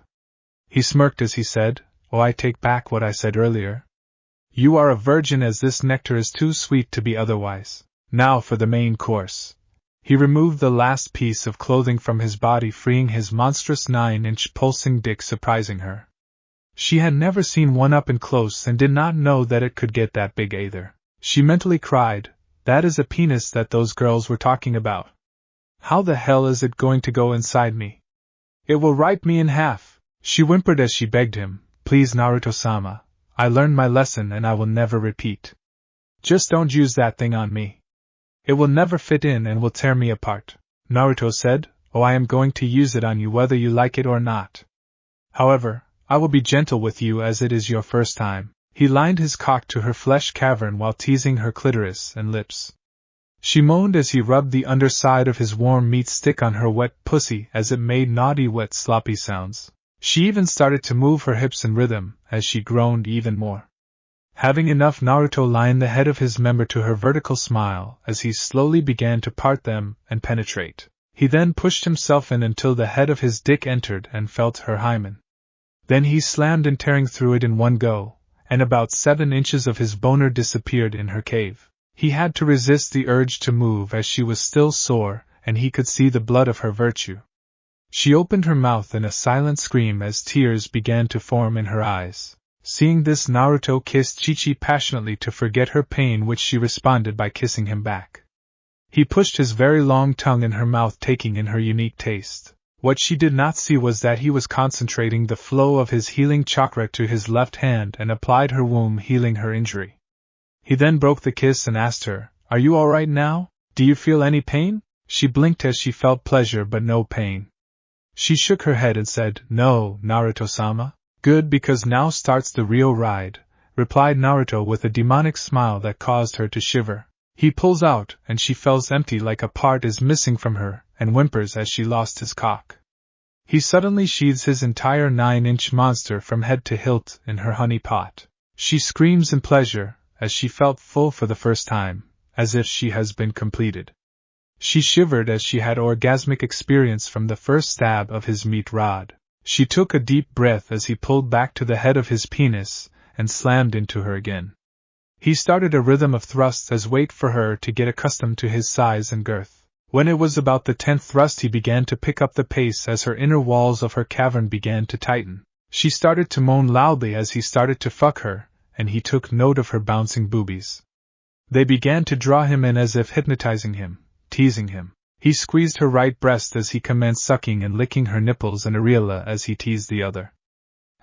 He smirked as he said, "Oh, I take back what I said earlier. You are a virgin, as this nectar is too sweet to be otherwise. Now for the main course." He removed the last piece of clothing from his body, freeing his monstrous 9-inch pulsing dick, surprising her. She had never seen one up and close and did not know that it could get that big either. She mentally cried, "That is a penis that those girls were talking about. How the hell is it going to go inside me? It will rip me in half." She whimpered as she begged him, "Please, Naruto-sama, I learned my lesson and I will never repeat. Just don't use that thing on me. It will never fit in and will tear me apart." Naruto said, "Oh, I am going to use it on you whether you like it or not. However, I will be gentle with you as it is your first time." He lined his cock to her flesh cavern while teasing her clitoris and lips. She moaned as he rubbed the underside of his warm meat stick on her wet pussy as it made naughty, wet, sloppy sounds. She even started to move her hips in rhythm as she groaned even more. Having enough, Naruto lined the head of his member to her vertical smile as he slowly began to part them and penetrate. He then pushed himself in until the head of his dick entered and felt her hymen. Then he slammed in, tearing through it in one go, and about 7 inches of his boner disappeared in her cave. He had to resist the urge to move as she was still sore, and he could see the blood of her virtue. She opened her mouth in a silent scream as tears began to form in her eyes. Seeing this, Naruto kissed Chi-Chi passionately to forget her pain, which she responded by kissing him back. He pushed his very long tongue in her mouth, taking in her unique taste. What she did not see was that he was concentrating the flow of his healing chakra to his left hand and applied her womb, healing her injury. He then broke the kiss and asked her, "Are you all right now? Do you feel any pain?" She blinked as she felt pleasure but no pain. She shook her head and said, "No, Naruto-sama." "Good, because now starts the real ride," replied Naruto with a demonic smile that caused her to shiver. He pulls out, and she feels empty, like a part is missing from her, and whimpers as she lost his cock. He suddenly sheathes his entire 9-inch monster from head to hilt in her honey pot. She screams in pleasure, as she felt full for the first time, as if she has been completed. She shivered as she had orgasmic experience from the first stab of his meat rod. She took a deep breath as he pulled back to the head of his penis, and slammed into her again. He started a rhythm of thrusts as wait for her to get accustomed to his size and girth. When it was about the 10th thrust he began to pick up the pace as her inner walls of her cavern began to tighten. She started to moan loudly as he started to fuck her, and he took note of her bouncing boobies. They began to draw him in as if hypnotizing him, teasing him. He squeezed her right breast as he commenced sucking and licking her nipples and areola as he teased the other.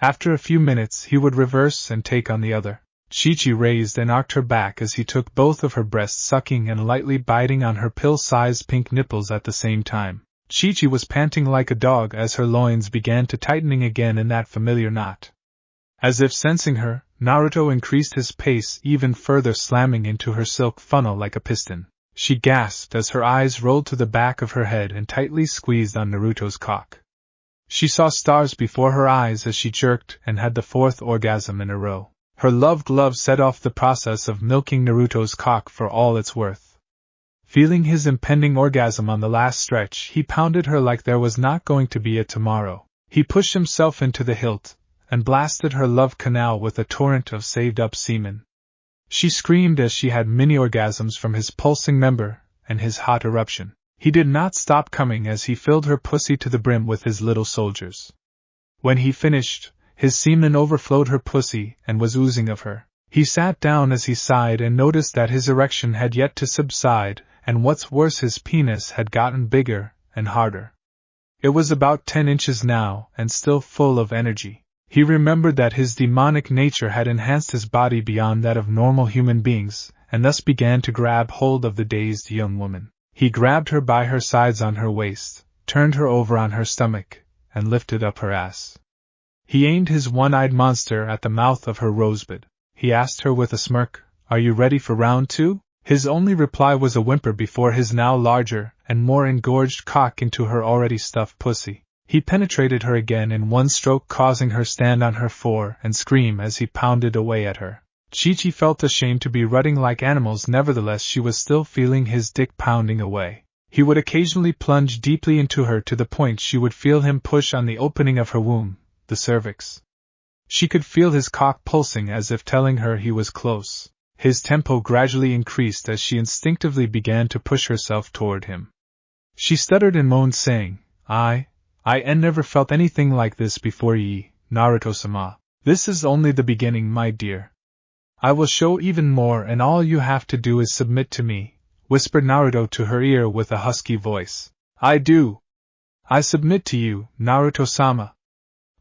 After a few minutes he would reverse and take on the other. Chi-Chi raised and arched her back as he took both of her breasts, sucking and lightly biting on her pill-sized pink nipples at the same time. Chi-Chi was panting like a dog as her loins began to tightening again in that familiar knot. As if sensing her, Naruto increased his pace even further, slamming into her silk funnel like a piston. She gasped as her eyes rolled to the back of her head and tightly squeezed on Naruto's cock. She saw stars before her eyes as she jerked and had the 4th orgasm in a row. Her love glove set off the process of milking Naruto's cock for all it's worth. Feeling his impending orgasm on the last stretch, he pounded her like there was not going to be a tomorrow. He pushed himself into the hilt, and blasted her love canal with a torrent of saved-up semen. She screamed as she had mini-orgasms from his pulsing member and his hot eruption. He did not stop coming as he filled her pussy to the brim with his little soldiers. When he finished, his semen overflowed her pussy and was oozing of her. He sat down as he sighed and noticed that his erection had yet to subside, and what's worse, his penis had gotten bigger and harder. It was about 10 inches now, and still full of energy. He remembered that his demonic nature had enhanced his body beyond that of normal human beings, and thus began to grab hold of the dazed young woman. He grabbed her by her sides on her waist, turned her over on her stomach, and lifted up her ass. He aimed his one-eyed monster at the mouth of her rosebud. He asked her with a smirk, "Are you ready for round 2? His only reply was a whimper before his now larger and more engorged cock into her already stuffed pussy. He penetrated her again in one stroke, causing her stand on her fore and scream as he pounded away at her. Chi-Chi felt ashamed to be rutting like animals, nevertheless she was still feeling his dick pounding away. He would occasionally plunge deeply into her to the point she would feel him push on the opening of her womb, the cervix. She could feel his cock pulsing as if telling her he was close. His tempo gradually increased as she instinctively began to push herself toward him. She stuttered and moaned, saying, I never felt anything like this before, Naruto-sama. This is only the beginning, my dear. I will show even more, and all you have to do is submit to me," whispered Naruto to her ear with a husky voice. "I do. I submit to you, Naruto-sama.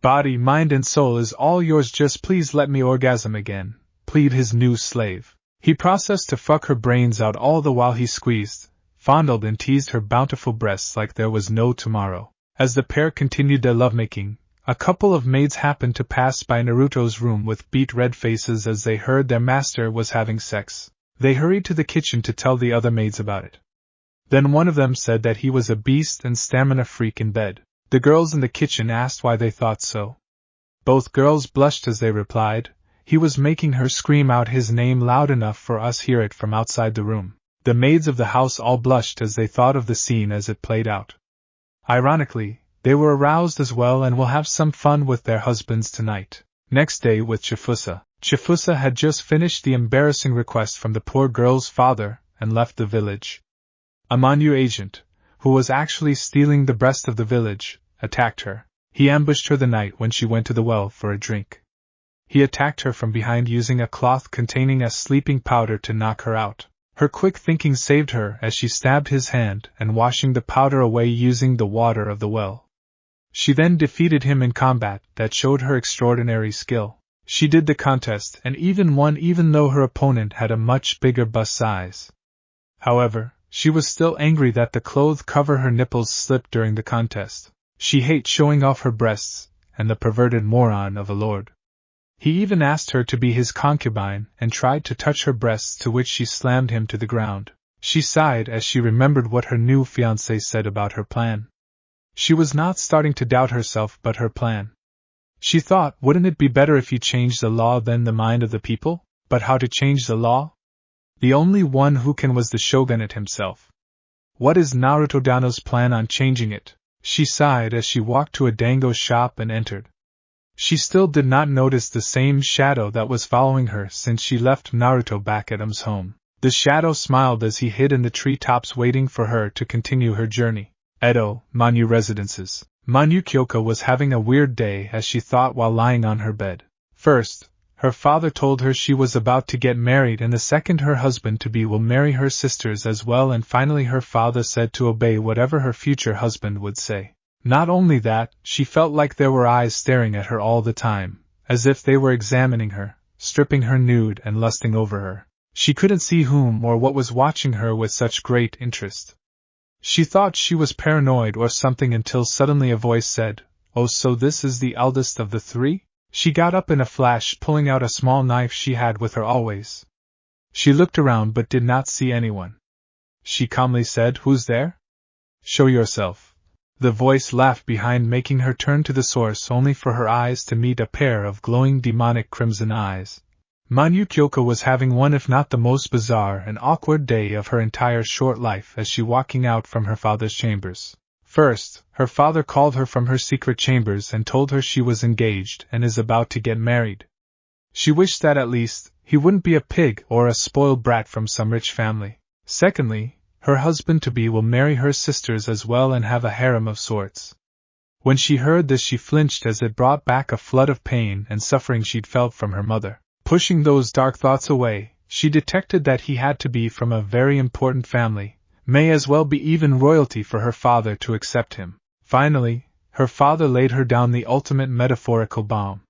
Body, mind and soul is all yours, just please let me orgasm again," pleaded his new slave. He processed to fuck her brains out all the while he squeezed, fondled and teased her bountiful breasts like there was no tomorrow. As the pair continued their lovemaking, a couple of maids happened to pass by Naruto's room with beet red faces as they heard their master was having sex. They hurried to the kitchen to tell the other maids about it. Then one of them said that he was a beast and stamina freak in bed. The girls in the kitchen asked why they thought so. Both girls blushed as they replied, "He was making her scream out his name loud enough for us hear it from outside the room." The maids of the house all blushed as they thought of the scene as it played out. Ironically, they were aroused as well and will have some fun with their husbands tonight. Next day with Chifusa. Chifusa had just finished the embarrassing request from the poor girl's father and left the village. A Manu agent, who was actually stealing the breast of the village, attacked her. He ambushed her the night when she went to the well for a drink. He attacked her from behind using a cloth containing a sleeping powder to knock her out. Her quick thinking saved her as she stabbed his hand and washing the powder away using the water of the well. She then defeated him in combat that showed her extraordinary skill. She did the contest and even won, even though her opponent had a much bigger bust size. However, She was still angry that the clothes cover her nipples slipped during the contest. She hated showing off her breasts, and the perverted moron of a lord. He even asked her to be his concubine and tried to touch her breasts, to which she slammed him to the ground. She sighed as she remembered what her new fiancé said about her plan. She was not starting to doubt herself but her plan. She thought, wouldn't it be better if you changed the law than the mind of the people? But how to change the law? The only one who can was the shogunate himself. What is Naruto-dano's plan on changing it? She sighed as she walked to a dango shop and entered. She still did not notice the same shadow that was following her since she left Naruto back at M's home. The shadow smiled as he hid in the treetops waiting for her to continue her journey. Edo, Manu Residences. Manu Kyoko was having a weird day as she thought while lying on her bed. First, her father told her she was about to get married, and the second her husband-to-be will marry her sisters as well, and finally her father said to obey whatever her future husband would say. Not only that, she felt like there were eyes staring at her all the time, as if they were examining her, stripping her nude and lusting over her. She couldn't see whom or what was watching her with such great interest. She thought she was paranoid or something until suddenly a voice said, "Oh, so this is the eldest of the three?" She got up in a flash, pulling out a small knife she had with her always. She looked around but did not see anyone. She calmly said, "Who's there?" "Show yourself." The voice laughed behind, making her turn to the source, only for her eyes to meet a pair of glowing demonic crimson eyes. Manu Kyoko was having one if not the most bizarre and awkward day of her entire short life as she walking out from her father's chambers. First, her father called her from her secret chambers and told her she was engaged and is about to get married. She wished that at least he wouldn't be a pig or a spoiled brat from some rich family. Secondly, her husband-to-be will marry her sisters as well and have a harem of sorts. When she heard this, she flinched as it brought back a flood of pain and suffering she'd felt from her mother. Pushing those dark thoughts away, she detected that he had to be from a very important family, may as well be even royalty for her father to accept him. Finally, her father laid her down the ultimate metaphorical bomb.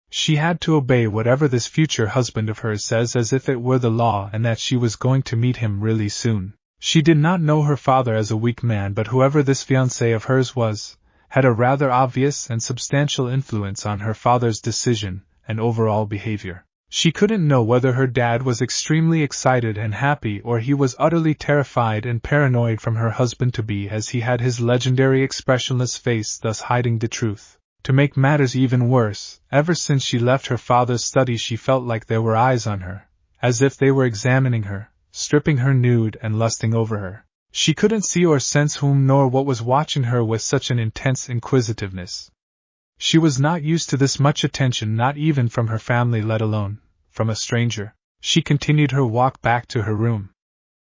She had to obey whatever this future husband of hers says as if it were the law, and that she was going to meet him really soon. She did not know her father as a weak man, but whoever this fiancé of hers was, had a rather obvious and substantial influence on her father's decision and overall behavior. She couldn't know whether her dad was extremely excited and happy or he was utterly terrified and paranoid from her husband-to-be, as he had his legendary expressionless face thus hiding the truth. To make matters even worse, ever since she left her father's study she felt like there were eyes on her, as if they were examining her, stripping her nude and lusting over her. She couldn't see or sense whom nor what was watching her with such an intense inquisitiveness. She was not used to this much attention, not even from her family, let alone from a stranger. She continued her walk back to her room.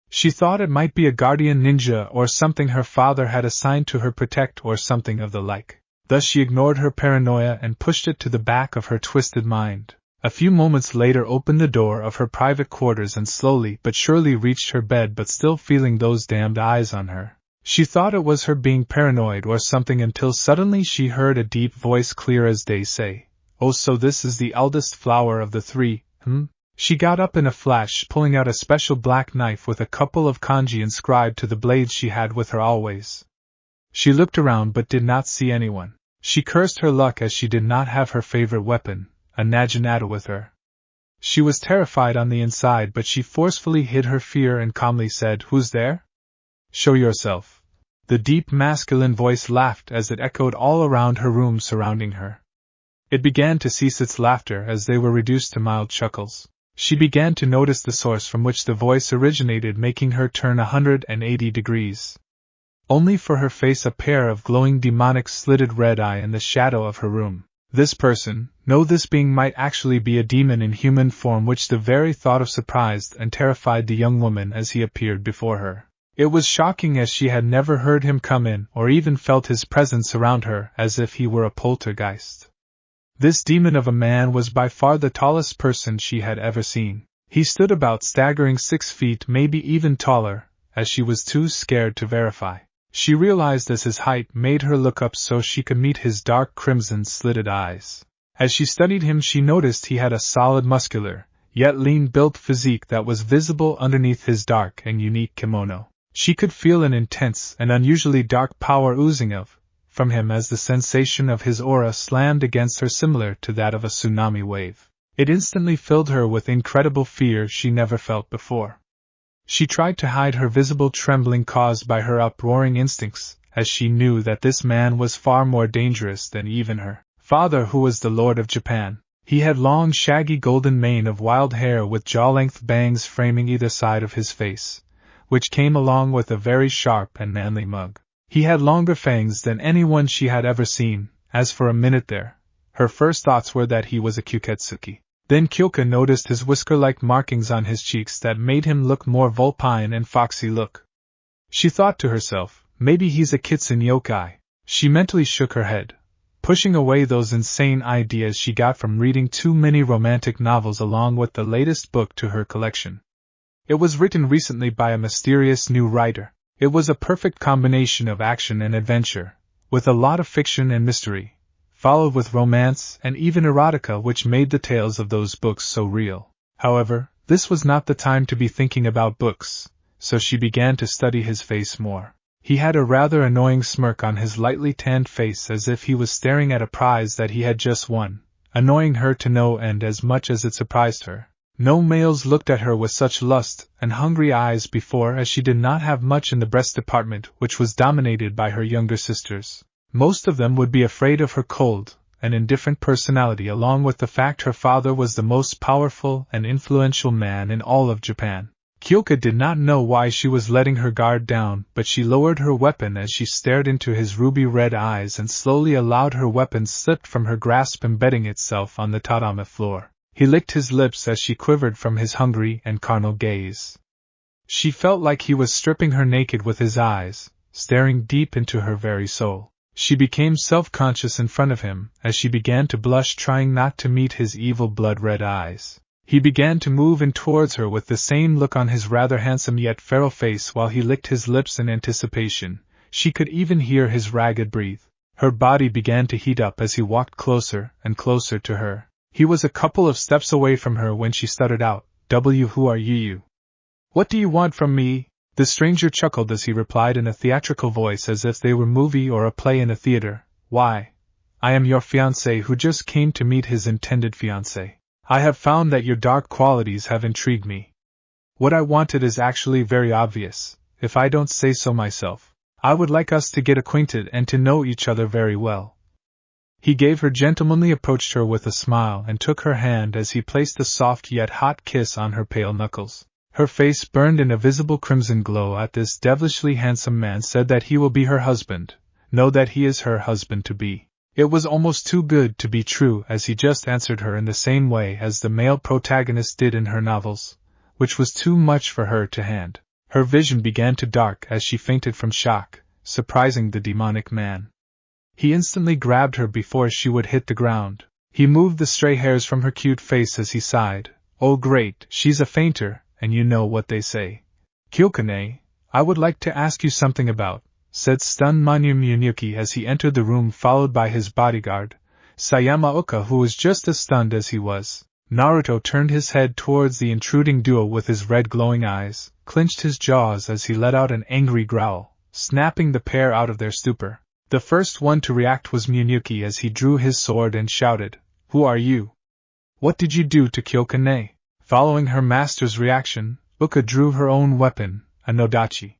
She thought it might be a guardian ninja or something her father had assigned to her protect or something of the like. Thus she ignored her paranoia and pushed it to the back of her twisted mind. A few moments later opened the door of her private quarters and slowly but surely reached her bed, but still feeling those damned eyes on her. She thought it was her being paranoid or something until suddenly she heard a deep voice, clear as day, say, "Oh, so this is the eldest flower of the three, hmm?" She got up in a flash, pulling out a special black knife with a couple of kanji inscribed to the blades she had with her always. She looked around but did not see anyone. She cursed her luck as she did not have her favorite weapon, a naginata, with her. She was terrified on the inside, but she forcefully hid her fear and calmly said, "Who's there?" "Show yourself." The deep masculine voice laughed as it echoed all around her room surrounding her. It began to cease its laughter as they were reduced to mild chuckles. She began to notice the source from which the voice originated, making her turn 180 degrees. Only for her face a pair of glowing demonic slitted red eye in the shadow of her room. This person, no, this being might actually be a demon in human form, which the very thought of surprised and terrified the young woman as he appeared before her. It was shocking, as she had never heard him come in or even felt his presence around her, as if he were a poltergeist. This demon of a man was by far the tallest person she had ever seen. He stood about staggering 6 feet, maybe even taller, as she was too scared to verify. She realized as his height made her look up so she could meet his dark crimson slitted eyes. As she studied him, she noticed he had a solid, muscular, yet lean-built physique that was visible underneath his dark and unique kimono. She could feel an intense and unusually dark power oozing from him as the sensation of his aura slammed against her, similar to that of a tsunami wave. It instantly filled her with incredible fear she never felt before. She tried to hide her visible trembling caused by her uproaring instincts, as she knew that this man was far more dangerous than even her father, who was the Lord of Japan. He had long, shaggy golden mane of wild hair with jaw-length bangs framing either side of his face, which came along with a very sharp and manly mug. He had longer fangs than anyone she had ever seen, as for a minute there, her first thoughts were that he was a Kyuketsuki. Then Kyoka noticed his whisker-like markings on his cheeks that made him look more vulpine and foxy look. She thought to herself, maybe he's a kitsune yokai. She mentally shook her head, pushing away those insane ideas she got from reading too many romantic novels along with the latest book to her collection. It was written recently by a mysterious new writer. It was a perfect combination of action and adventure, with a lot of fiction and mystery, followed with romance and even erotica, which made the tales of those books so real. However, this was not the time to be thinking about books, so she began to study his face more. He had a rather annoying smirk on his lightly tanned face, as if he was staring at a prize that he had just won, annoying her to no end as much as it surprised her. No males looked at her with such lust and hungry eyes before, as she did not have much in the breast department, which was dominated by her younger sisters. Most of them would be afraid of her cold and indifferent personality, along with the fact her father was the most powerful and influential man in all of Japan. Kyoka did not know why she was letting her guard down, but she lowered her weapon as she stared into his ruby-red eyes and slowly allowed her weapon slip from her grasp, embedding itself on the tatami floor. He licked his lips as she quivered from his hungry and carnal gaze. She felt like he was stripping her naked with his eyes, staring deep into her very soul. She became self-conscious in front of him as she began to blush, trying not to meet his evil blood-red eyes. He began to move in towards her with the same look on his rather handsome yet feral face while he licked his lips in anticipation. She could even hear his ragged breath. Her body began to heat up as he walked closer and closer to her. He was a couple of steps away from her when she stuttered out, Who are you? What do you want from me? The stranger chuckled as he replied in a theatrical voice, as if they were movie or a play in a theater. Why, I am your fiancé who just came to meet his intended fiancé. I have found that your dark qualities have intrigued me. What I wanted is actually very obvious, if I don't say so myself. I would like us to get acquainted and to know each other very well. He gave her gentlemanly, approached her with a smile, and took her hand as he placed a soft yet hot kiss on her pale knuckles. Her face burned in a visible crimson glow at this devilishly handsome man said that he will be her husband. Know that he is her husband-to-be. It was almost too good to be true, as he just answered her in the same way as the male protagonist did in her novels, which was too much for her to hand. Her vision began to dark as she fainted from shock, surprising the demonic man. He instantly grabbed her before she would hit the ground. He moved the stray hairs from her cute face as he sighed. Oh great, she's a fainter, and you know what they say. Kyokane, I would like to ask you something about, said stunned Manu Miyuki as he entered the room followed by his bodyguard, Sayama Uka, who was just as stunned as he was. Naruto turned his head towards the intruding duo with his red glowing eyes, clenched his jaws as he let out an angry growl, snapping the pair out of their stupor. The first one to react was Miyuki as he drew his sword and shouted, Who are you? What did you do to Kyokane? Following her master's reaction, Uka drew her own weapon, a nodachi.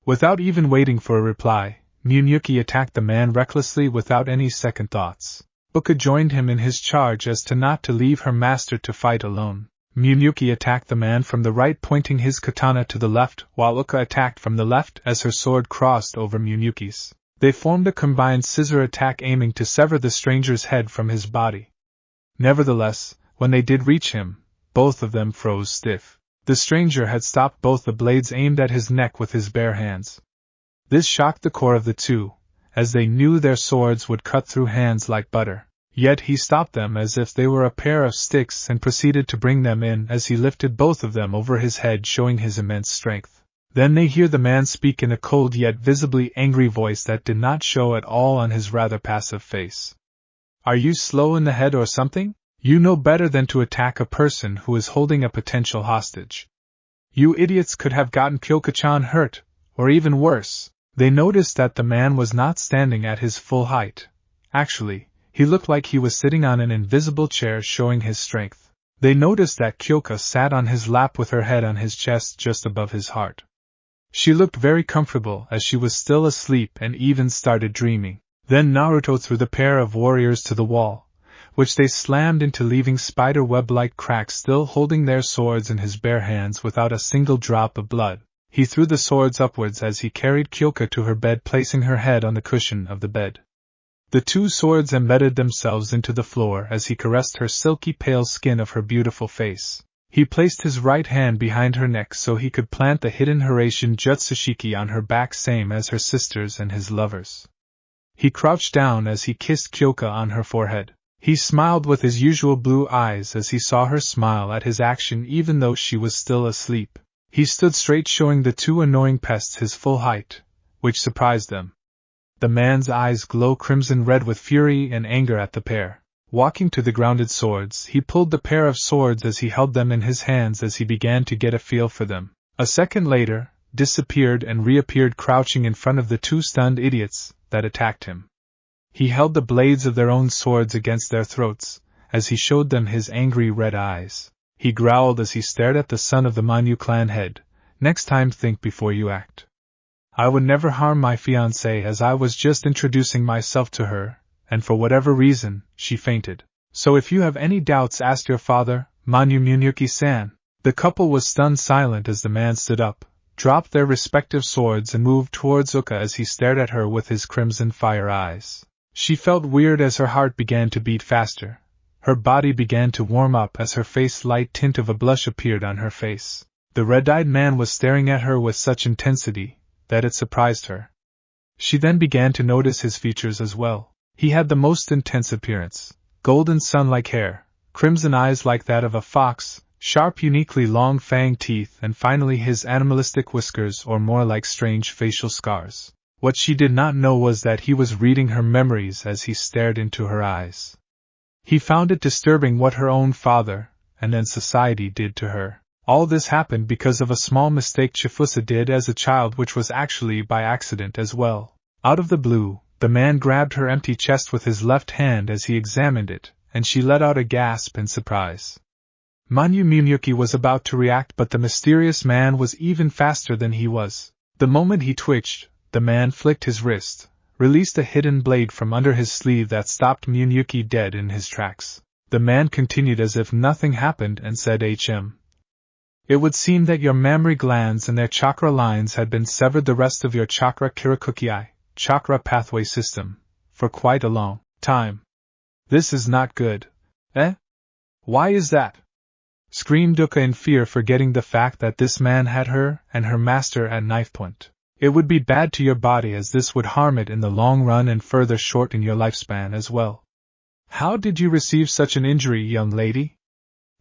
Without even waiting for a reply, Miyuki attacked the man recklessly without any second thoughts. Uka joined him in his charge as to not to leave her master to fight alone. Miyuki attacked the man from the right, pointing his katana to the left, while Uka attacked from the left as her sword crossed over Miyuki's. They formed a combined scissor attack aiming to sever the stranger's head from his body. Nevertheless, when they did reach him, both of them froze stiff. The stranger had stopped both the blades aimed at his neck with his bare hands. This shocked the core of the two, as they knew their swords would cut through hands like butter. Yet he stopped them as if they were a pair of sticks and proceeded to bring them in as he lifted both of them over his head, showing his immense strength. Then they hear the man speak in a cold yet visibly angry voice that did not show at all on his rather passive face. Are you slow in the head or something? You know better than to attack a person who is holding a potential hostage. You idiots could have gotten Kyoka-chan hurt, Or even worse, they noticed that the man was not standing at his full height. Actually, he looked like he was sitting on an invisible chair, showing his strength. They noticed that Kyoka sat on his lap with her head on his chest just above his heart. She looked very comfortable as she was still asleep and even started dreaming. Then Naruto threw the pair of warriors to the wall, which they slammed into, leaving spider web-like cracks, still holding their swords in his bare hands without a single drop of blood. He threw the swords upwards as he carried Kyoka to her bed, placing her head on the cushion of the bed. The two swords embedded themselves into the floor as he caressed her silky pale skin of her beautiful face. He placed his right hand behind her neck so he could plant the hidden Hiraishin Jutsushiki on her back, same as her sisters and his lovers. He crouched down as he kissed Kyoka on her forehead. He smiled with his usual blue eyes as he saw her smile at his action even though she was still asleep. He stood straight, showing the two annoying pests his full height, which surprised them. The man's eyes glow crimson red with fury and anger at the pair. Walking to the grounded swords, he pulled the pair of swords as he held them in his hands as he began to get a feel for them. A second later, disappeared and reappeared crouching in front of the two stunned idiots that attacked him. He held the blades of their own swords against their throats, as he showed them his angry red eyes. He growled as he stared at the son of the Manyu clan head. Next time think before you act. I would never harm my fiancée, as I was just introducing myself to her, and for whatever reason, she fainted. So if you have any doubts, ask your father, Manyu Munyuki-san. The couple was stunned silent as the man stood up, dropped their respective swords and moved towards Uka as he stared at her with his crimson fire eyes. She felt weird as her heart began to beat faster. Her body began to warm up as her face light tint of a blush appeared on her face. The red-eyed man was staring at her with such intensity that it surprised her. She then began to notice his features as well. He had the most intense appearance, golden sun-like hair, crimson eyes like that of a fox, sharp uniquely long fang teeth, and finally his animalistic whiskers, or more like strange facial scars. What she did not know was that he was reading her memories as he stared into her eyes. He found it disturbing what her own father, and then society, did to her. All this happened because of a small mistake Chifusa did as a child, which was actually by accident as well. Out of the blue, the man grabbed her empty chest with his left hand as he examined it, and she let out a gasp in surprise. Manyu Munyuki was about to react, but the mysterious man was even faster than he was. The moment he twitched, the man flicked his wrist, released a hidden blade from under his sleeve that stopped Munyuki dead in his tracks. The man continued as if nothing happened and said, It would seem that your mammary glands and their chakra lines had been severed, the rest of your chakra Kirakuki, chakra pathway system, for quite a long time. This is not good. Why is that? Screamed Uka in fear, forgetting the fact that this man had her and her master at knife point. It would be bad to your body, as this would harm it in the long run and further shorten your lifespan as well. How did you receive such an injury, young lady?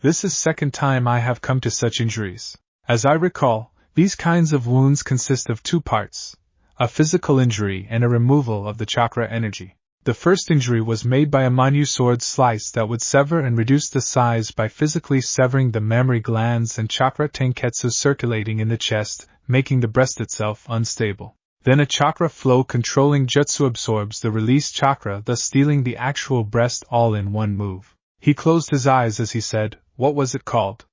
This is second time I have come to such injuries. As I recall, these kinds of wounds consist of two parts, a physical injury and a removal of the chakra energy. The first injury was made by a Manyu sword slice that would sever and reduce the size by physically severing the mammary glands and chakra tenketsu circulating in the chest, making the breast itself unstable. Then a chakra flow controlling jutsu absorbs the released chakra, thus stealing the actual breast all in one move. He closed his eyes as he said, What was it called?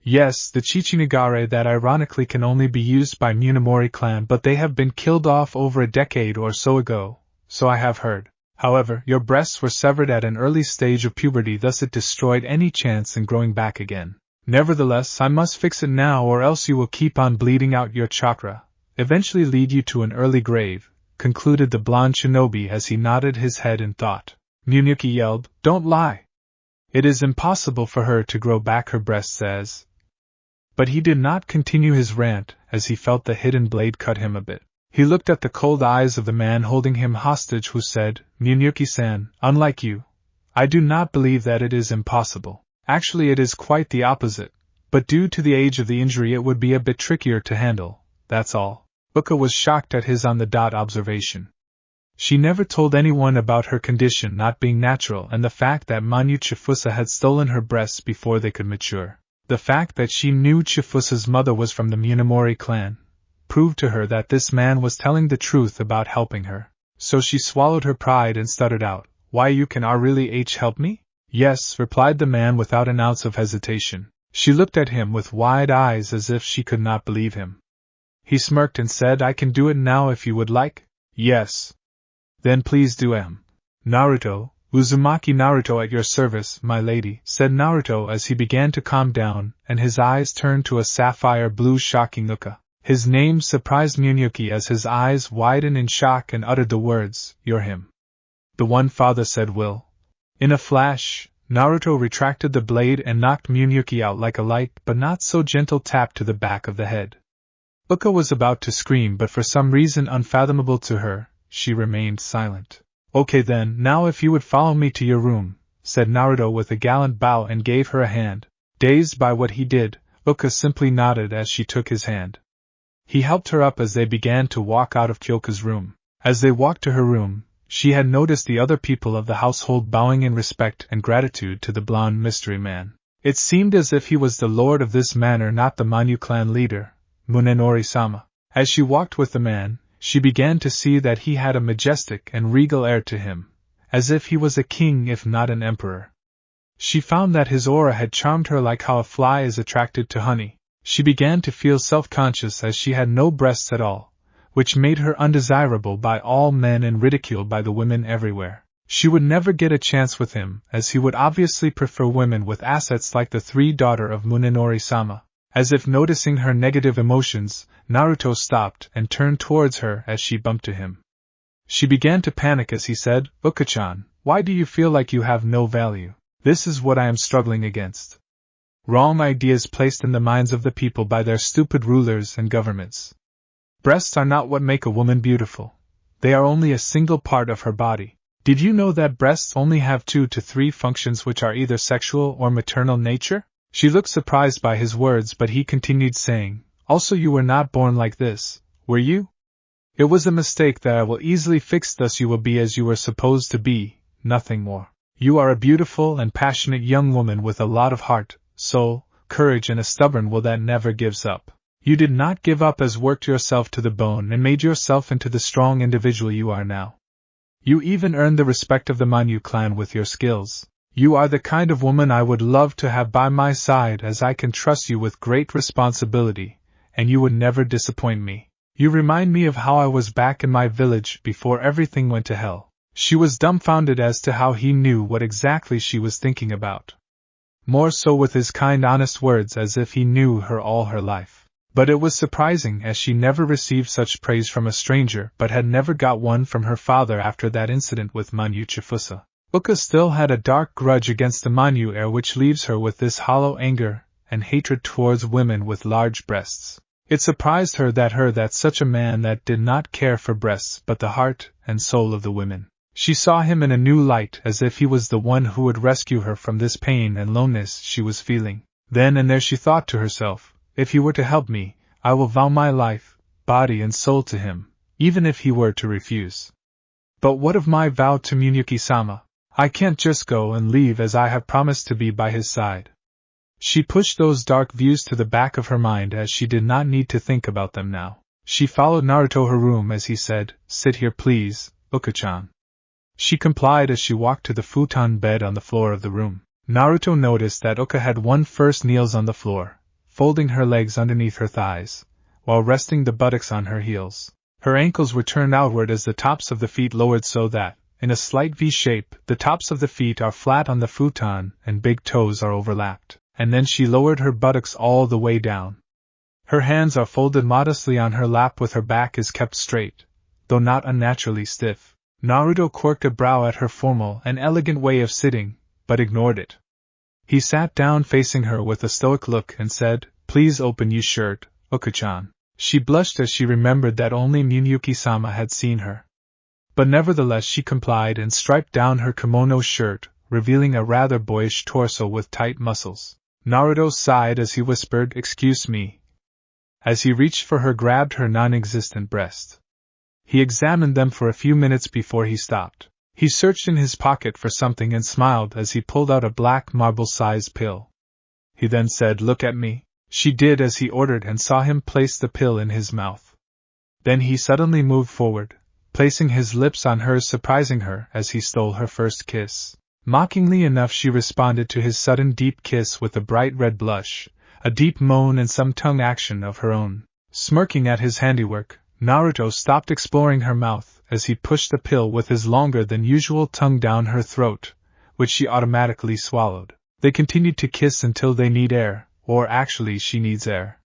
Yes, the Chichinigare, that ironically can only be used by Munamori clan, but they have been killed off over a decade or so ago, so I have heard. However, your breasts were severed at an early stage of puberty, thus it destroyed any chance in growing back again. Nevertheless, I must fix it now, or else you will keep on bleeding out your chakra, eventually lead you to an early grave, concluded the blonde shinobi as he nodded his head in thought. Munyuki yelled, Don't lie! It is impossible for her to grow back her breasts as... But he did not continue his rant, as he felt the hidden blade cut him a bit. He looked at the cold eyes of the man holding him hostage, who said, Munyuki-san, unlike you, I do not believe that it is impossible. Actually, it is quite the opposite, but due to the age of the injury it would be a bit trickier to handle, that's all. Uka was shocked at his on-the-dot observation. She never told anyone about her condition not being natural and the fact that Manyu Chifusa had stolen her breasts before they could mature. The fact that she knew Chifusa's mother was from the Munamori clan, proved to her that this man was telling the truth about helping her. So she swallowed her pride and stuttered out, "Why, you can really help me?" "Yes," replied the man without an ounce of hesitation. She looked at him with wide eyes as if she could not believe him. He smirked and said, "I can do it now if you would like." "Yes." "Then please do." "Naruto, Uzumaki Naruto at your service, my lady," said Naruto as he began to calm down, and his eyes turned to a sapphire blue shocking Uka. His name surprised Miyuki as his eyes widened in shock and uttered the words, "You're him." "The one father said will." In a flash, Naruto retracted the blade and knocked Miyuki out like a light but not so gentle tap to the back of the head. Uka was about to scream, but for some reason unfathomable to her, she remained silent. "Okay then, now if you would follow me to your room," said Naruto with a gallant bow and gave her a hand. Dazed by what he did, Uka simply nodded as she took his hand. He helped her up as they began to walk out of Kyoka's room. As they walked to her room, she had noticed the other people of the household bowing in respect and gratitude to the blonde mystery man. It seemed as if he was the lord of this manor, not the Manyu clan leader, Munenori-sama. As she walked with the man, she began to see that he had a majestic and regal air to him, as if he was a king if not an emperor. She found that his aura had charmed her like how a fly is attracted to honey. She began to feel self-conscious as she had no breasts at all, which made her undesirable by all men and ridiculed by the women everywhere. She would never get a chance with him, as he would obviously prefer women with assets like the daughter of Munenori-sama. As if noticing her negative emotions, Naruto stopped and turned towards her as she bumped to him. She began to panic as he said, "Uka-chan, why do you feel like you have no value? This is what I am struggling against. Wrong ideas placed in the minds of the people by their stupid rulers and governments. Breasts are not what make a woman beautiful. They are only a single part of her body. Did you know that breasts only have 2 to 3 functions which are either sexual or maternal nature?" She looked surprised by his words, but he continued saying, "Also you were not born like this, were you? It was a mistake that I will easily fix, thus you will be as you were supposed to be, nothing more. You are a beautiful and passionate young woman with a lot of heart, soul, courage and a stubborn will that never gives up. You did not give up as worked yourself to the bone and made yourself into the strong individual you are now. You even earned the respect of the Manyu clan with your skills. You are the kind of woman I would love to have by my side, as I can trust you with great responsibility, and you would never disappoint me. You remind me of how I was back in my village before everything went to hell." She was dumbfounded as to how he knew what exactly she was thinking about. More so with his kind, honest words, as if he knew her all her life. But it was surprising, as she never received such praise from a stranger, but had never got one from her father after that incident with Manyu Chifusa. Uka still had a dark grudge against the Manyu heir, which leaves her with this hollow anger and hatred towards women with large breasts. It surprised her that such a man that did not care for breasts but the heart and soul of the women. She saw him in a new light, as if he was the one who would rescue her from this pain and loneliness she was feeling. Then and there she thought to herself, "If he were to help me, I will vow my life, body and soul to him, even if he were to refuse. But what of my vow to Miyuki-sama? I can't just go and leave, as I have promised to be by his side." She pushed those dark views to the back of her mind, as she did not need to think about them now. She followed Naruto her room as he said, "Sit here please, Uka-chan." She complied as she walked to the futon bed on the floor of the room. Naruto noticed that Uka had one first kneels on the floor, folding her legs underneath her thighs, while resting the buttocks on her heels. Her ankles were turned outward as the tops of the feet lowered, so that, in a slight V shape, the tops of the feet are flat on the futon and big toes are overlapped, and then she lowered her buttocks all the way down. Her hands are folded modestly on her lap, with her back is kept straight, though not unnaturally stiff. Naruto quirked a brow at her formal and elegant way of sitting, but ignored it. He sat down facing her with a stoic look and said, "Please open your shirt, Uka-chan." She blushed as she remembered that only Miyuki-sama had seen her. But nevertheless she complied and striped down her kimono shirt, revealing a rather boyish torso with tight muscles. Naruto sighed as he whispered, "Excuse me," as he reached for her, grabbed her non-existent breast. He examined them for a few minutes before he stopped. He searched in his pocket for something and smiled as he pulled out a black marble-sized pill. He then said, "Look at me." She did as he ordered and saw him place the pill in his mouth. Then he suddenly moved forward, placing his lips on hers, surprising her as he stole her first kiss. Mockingly enough, she responded to his sudden deep kiss with a bright red blush, a deep moan, and some tongue action of her own. Smirking at his handiwork, Naruto stopped exploring her mouth as he pushed the pill with his longer than usual tongue down her throat, which she automatically swallowed. They continued to kiss until they need air, or actually she needs air.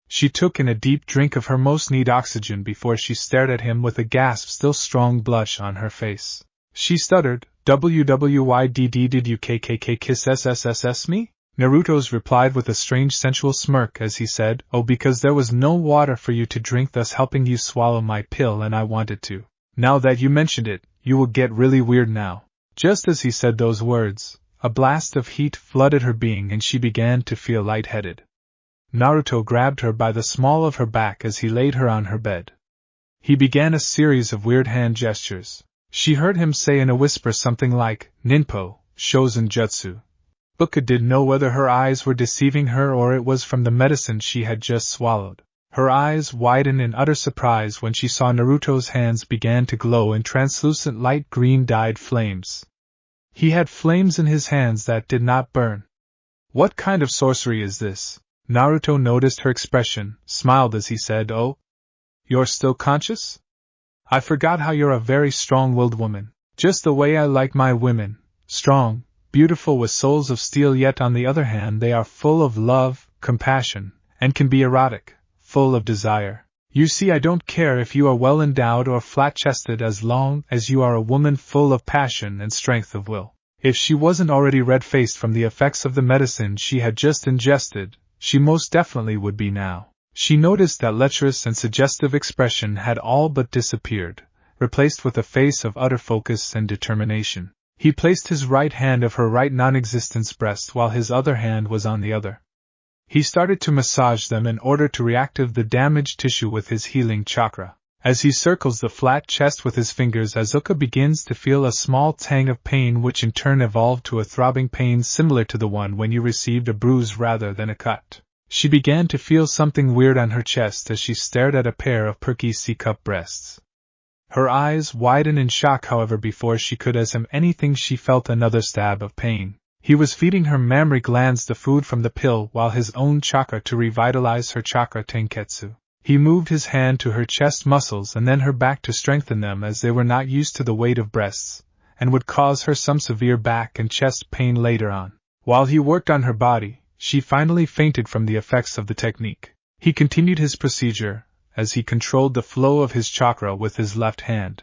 She took in a deep drink of her most need oxygen before she stared at him with a gasp, still strong blush on her face. She stuttered, "WWYDD, did you KKK kiss SSSS me?" Naruto's replied with a strange sensual smirk as he said, "Oh, because there was no water for you to drink, thus helping you swallow my pill, and I wanted to. Now that you mentioned it, you will get really weird now." Just as he said those words, a blast of heat flooded her being and she began to feel lightheaded. Naruto grabbed her by the small of her back as he laid her on her bed. He began a series of weird hand gestures. She heard him say in a whisper something like, "Ninpo, Shozen Jutsu." Uka didn't know whether her eyes were deceiving her or it was from the medicine she had just swallowed. Her eyes widened in utter surprise when she saw Naruto's hands began to glow in translucent light green dyed flames. He had flames in his hands that did not burn. What kind of sorcery is this? Naruto noticed her expression, smiled as he said, "Oh, you're still conscious? I forgot how you're a very strong-willed woman. Just the way I like my women, strong, beautiful with souls of steel, yet on the other hand they are full of love, compassion, and can be erotic, full of desire. You see, I don't care if you are well endowed or flat-chested as long as you are a woman full of passion and strength of will." If she wasn't already red-faced from the effects of the medicine she had just ingested, she most definitely would be now. She noticed that lecherous and suggestive expression had all but disappeared, replaced with a face of utter focus and determination. He placed his right hand of her right non-existence breast while his other hand was on the other. He started to massage them in order to reactive the damaged tissue with his healing chakra. As he circles the flat chest with his fingers, Azuka begins to feel a small tang of pain, which in turn evolved to a throbbing pain similar to the one when you received a bruise rather than a cut. She began to feel something weird on her chest as she stared at a pair of perky C-cup breasts. Her eyes widened in shock, however, before she could assume anything she felt another stab of pain. He was feeding her mammary glands the food from the pill while his own chakra to revitalize her chakra tenketsu. He moved his hand to her chest muscles and then her back to strengthen them, as they were not used to the weight of breasts, and would cause her some severe back and chest pain later on. While he worked on her body, she finally fainted from the effects of the technique. He continued his procedure, as he controlled the flow of his chakra with his left hand.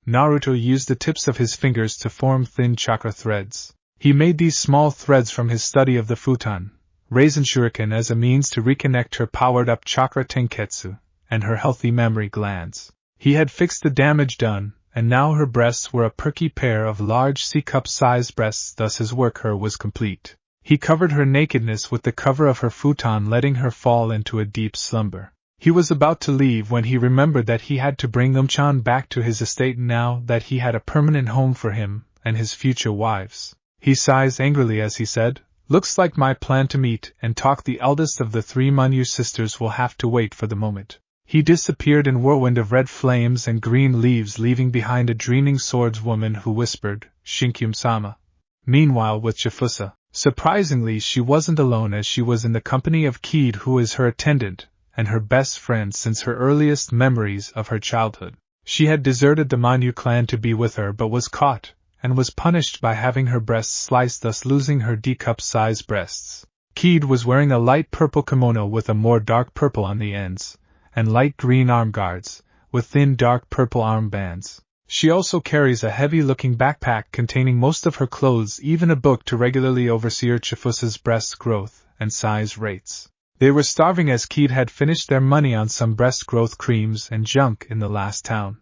Naruto used the tips of his fingers to form thin chakra threads. He made these small threads from his study of the futon, Raisin Shuriken, as a means to reconnect her powered-up chakra tenketsu and her healthy mammary glands. He had fixed the damage done, and now her breasts were a perky pair of large C-cup-sized breasts, thus his work was complete. He covered her nakedness with the cover of her futon, letting her fall into a deep slumber. He was about to leave when he remembered that he had to bring Umchan back to his estate now that he had a permanent home for him and his future wives. He sighed angrily as he said, "Looks like my plan to meet and talk the eldest of the three Manyu sisters will have to wait for the moment." He disappeared in whirlwind of red flames and green leaves, leaving behind a dreaming swordswoman who whispered, "Shinkyum-sama." Meanwhile, with Chifusa, surprisingly she wasn't alone, as she was in the company of Kid, who is her attendant and her best friend since her earliest memories of her childhood. She had deserted the Manyu clan to be with her, but was caught and was punished by having her breasts sliced, thus losing her D-cup-sized breasts. Kid was wearing a light purple kimono with a more dark purple on the ends, and light green arm guards, with thin dark purple armbands. She also carries a heavy-looking backpack containing most of her clothes, even a book to regularly oversee her Chifusa's breast growth and size rates. They were starving, as Kid had finished their money on some breast growth creams and junk in the last town.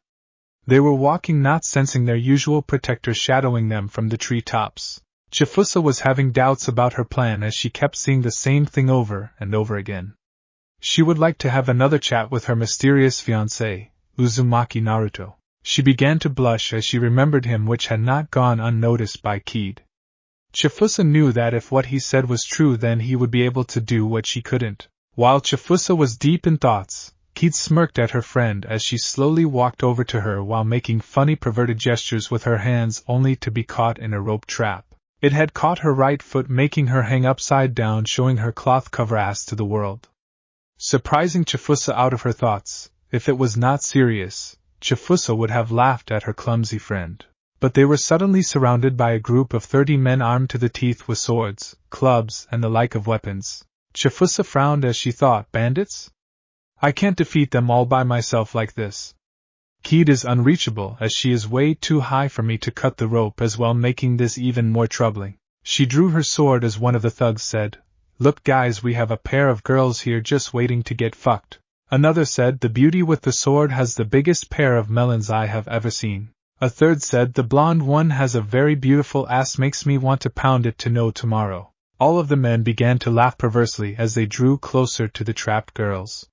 They were walking, not sensing their usual protector shadowing them from the tree tops. Chifusa was having doubts about her plan, as she kept seeing the same thing over and over again. She would like to have another chat with her mysterious fiancé, Uzumaki Naruto. She began to blush as she remembered him, which had not gone unnoticed by Kid. Chifusa knew that if what he said was true, then he would be able to do what she couldn't. While Chifusa was deep in thoughts, Keith smirked at her friend as she slowly walked over to her while making funny perverted gestures with her hands only to be caught in a rope trap. It had caught her right foot, making her hang upside down, showing her cloth cover ass to the world. Surprising Chifusa out of her thoughts, if it was not serious, Chifusa would have laughed at her clumsy friend. But they were suddenly surrounded by a group of 30 men armed to the teeth with swords, clubs, and the like of weapons. Chifusa frowned as she thought, bandits? I can't defeat them all by myself like this. Keed is unreachable, as she is way too high for me to cut the rope as well, making this even more troubling. She drew her sword as one of the thugs said, "Look guys, we have a pair of girls here just waiting to get fucked." Another said, "The beauty with the sword has the biggest pair of melons I have ever seen." A third said, "The blonde one has a very beautiful ass, makes me want to pound it to know tomorrow." All of the men began to laugh perversely as they drew closer to the trapped girls.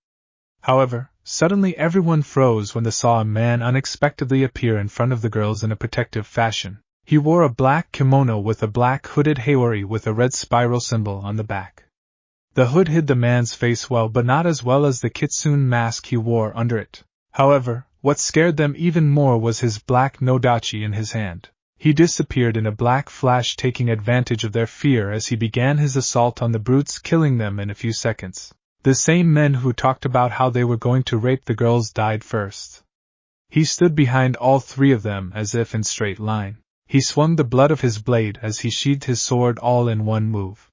However, suddenly everyone froze when they saw a man unexpectedly appear in front of the girls in a protective fashion. He wore a black kimono with a black hooded hawari with a red spiral symbol on the back. The hood hid the man's face well, but not as well as the kitsune mask he wore under it. However, what scared them even more was his black nodachi in his hand. He disappeared in a black flash, taking advantage of their fear as he began his assault on the brutes, killing them in a few seconds. The same men who talked about how they were going to rape the girls died first. He stood behind all 3 of them as if in straight line. He swung the blood of his blade as he sheathed his sword all in one move.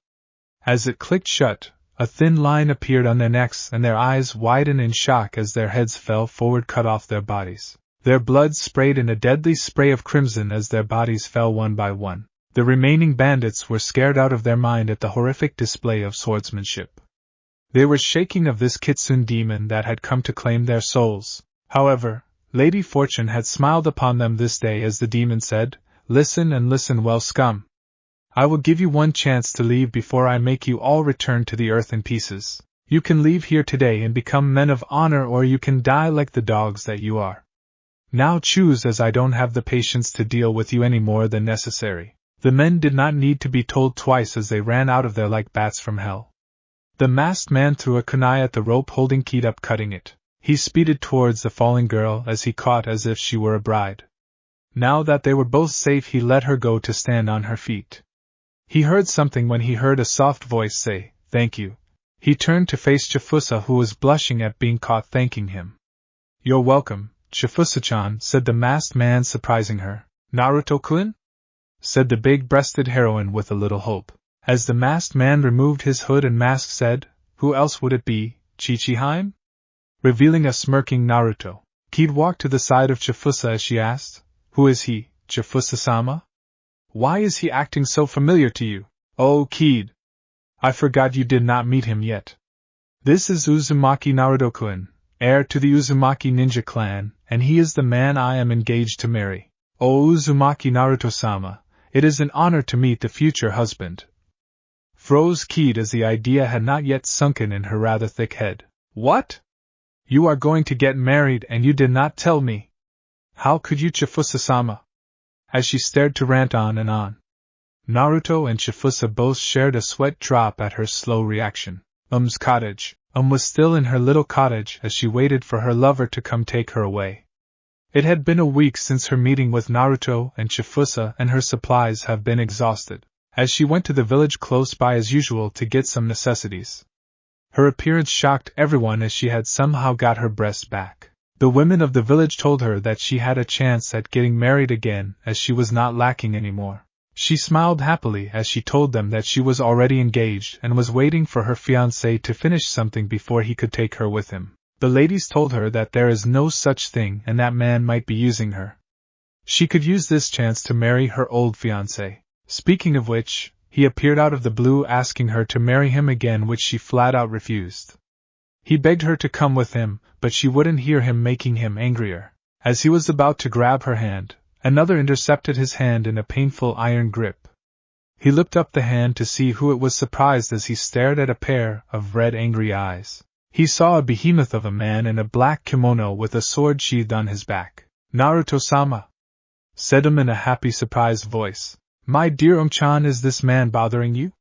As it clicked shut, a thin line appeared on their necks and their eyes widened in shock as their heads fell forward, cut off their bodies. Their blood sprayed in a deadly spray of crimson as their bodies fell one by one. The remaining bandits were scared out of their mind at the horrific display of swordsmanship. They were shaking of this kitsune demon that had come to claim their souls. However, Lady Fortune had smiled upon them this day as the demon said, "Listen and listen well, scum. I will give you one chance to leave before I make you all return to the earth in pieces. You can leave here today and become men of honor, or you can die like the dogs that you are. Now choose, as I don't have the patience to deal with you any more than necessary." The men did not need to be told twice as they ran out of there like bats from hell. The masked man threw a kunai at the rope, holding Keed up, cutting it. He speeded towards the falling girl as he caught as if she were a bride. Now that they were both safe, he let her go to stand on her feet. He heard something when he heard a soft voice say, "Thank you." He turned to face Chifusa, who was blushing at being caught thanking him. "You're welcome, Chifusa-chan," said the masked man, surprising her. "Naruto-kun?" said the big-breasted heroine with a little hope. As the masked man removed his hood and mask, said, "Who else would it be, Chichiheim?" revealing a smirking Naruto. Keed walked to the side of Chifusa as she asked, "Who is he, Chifusa-sama? Why is he acting so familiar to you?" "Oh, Keed, I forgot you did not meet him yet. This is Uzumaki Naruto-kun, heir to the Uzumaki ninja clan, and he is the man I am engaged to marry." "Oh, Uzumaki Naruto-sama, it is an honor to meet the future husband," froze Keed as the idea had not yet sunken in her rather thick head. "What? You are going to get married and you did not tell me? How could you, Chifusa-sama?" As she stared to rant on and on. Naruto and Chifusa both shared a sweat drop at her slow reaction. Um's cottage. Was still in her little cottage as she waited for her lover to come take her away. It had been a week since her meeting with Naruto and Chifusa, and her supplies have been exhausted. As she went to the village close by as usual to get some necessities, her appearance shocked everyone as she had somehow got her breast back. The women of the village told her that she had a chance at getting married again, as she was not lacking anymore. She smiled happily as she told them that she was already engaged and was waiting for her fiancé to finish something before he could take her with him. The ladies told her that there is no such thing and that man might be using her. She could use this chance to marry her old fiancé. Speaking of which, he appeared out of the blue asking her to marry him again, which she flat out refused. He begged her to come with him, but she wouldn't hear him, making him angrier. As he was about to grab her hand, another intercepted his hand in a painful iron grip. He looked up the hand to see who it was, surprised as he stared at a pair of red angry eyes. He saw a behemoth of a man in a black kimono with a sword sheathed on his back. "Naruto-sama," said in a happy, surprised voice. "My dear chan, is this man bothering you?"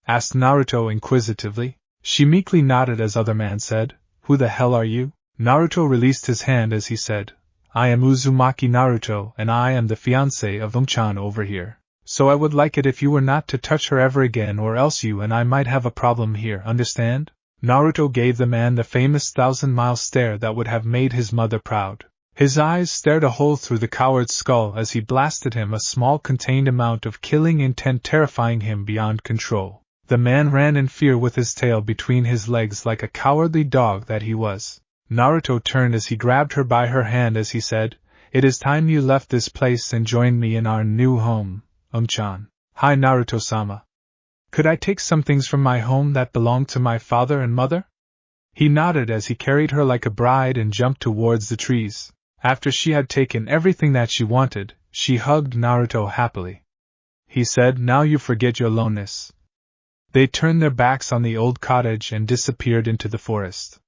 asked Naruto inquisitively. She meekly nodded as other man said, "Who the hell are you?" Naruto released his hand as he said, I am Uzumaki Naruto and I am the fiancé of Chan over here. So I would like it if you were not to touch her ever again or else you and I might have a problem here, understand? Naruto gave the man the famous 1,000-mile stare that would have made his mother proud. His eyes stared a hole through the coward's skull as he blasted him a small contained amount of killing intent terrifying him beyond control. The man ran in fear with his tail between his legs like a cowardly dog that he was. Naruto turned as he grabbed her by her hand as he said, It is time you left this place and joined me in our new home, Chan. Hi Naruto-sama. Could I take some things from my home that belonged to my father and mother? He nodded as he carried her like a bride and jumped towards the trees. After she had taken everything that she wanted, she hugged Naruto happily. He said, Now you forget your aloneness. They turned their backs on the old cottage and disappeared into the forest.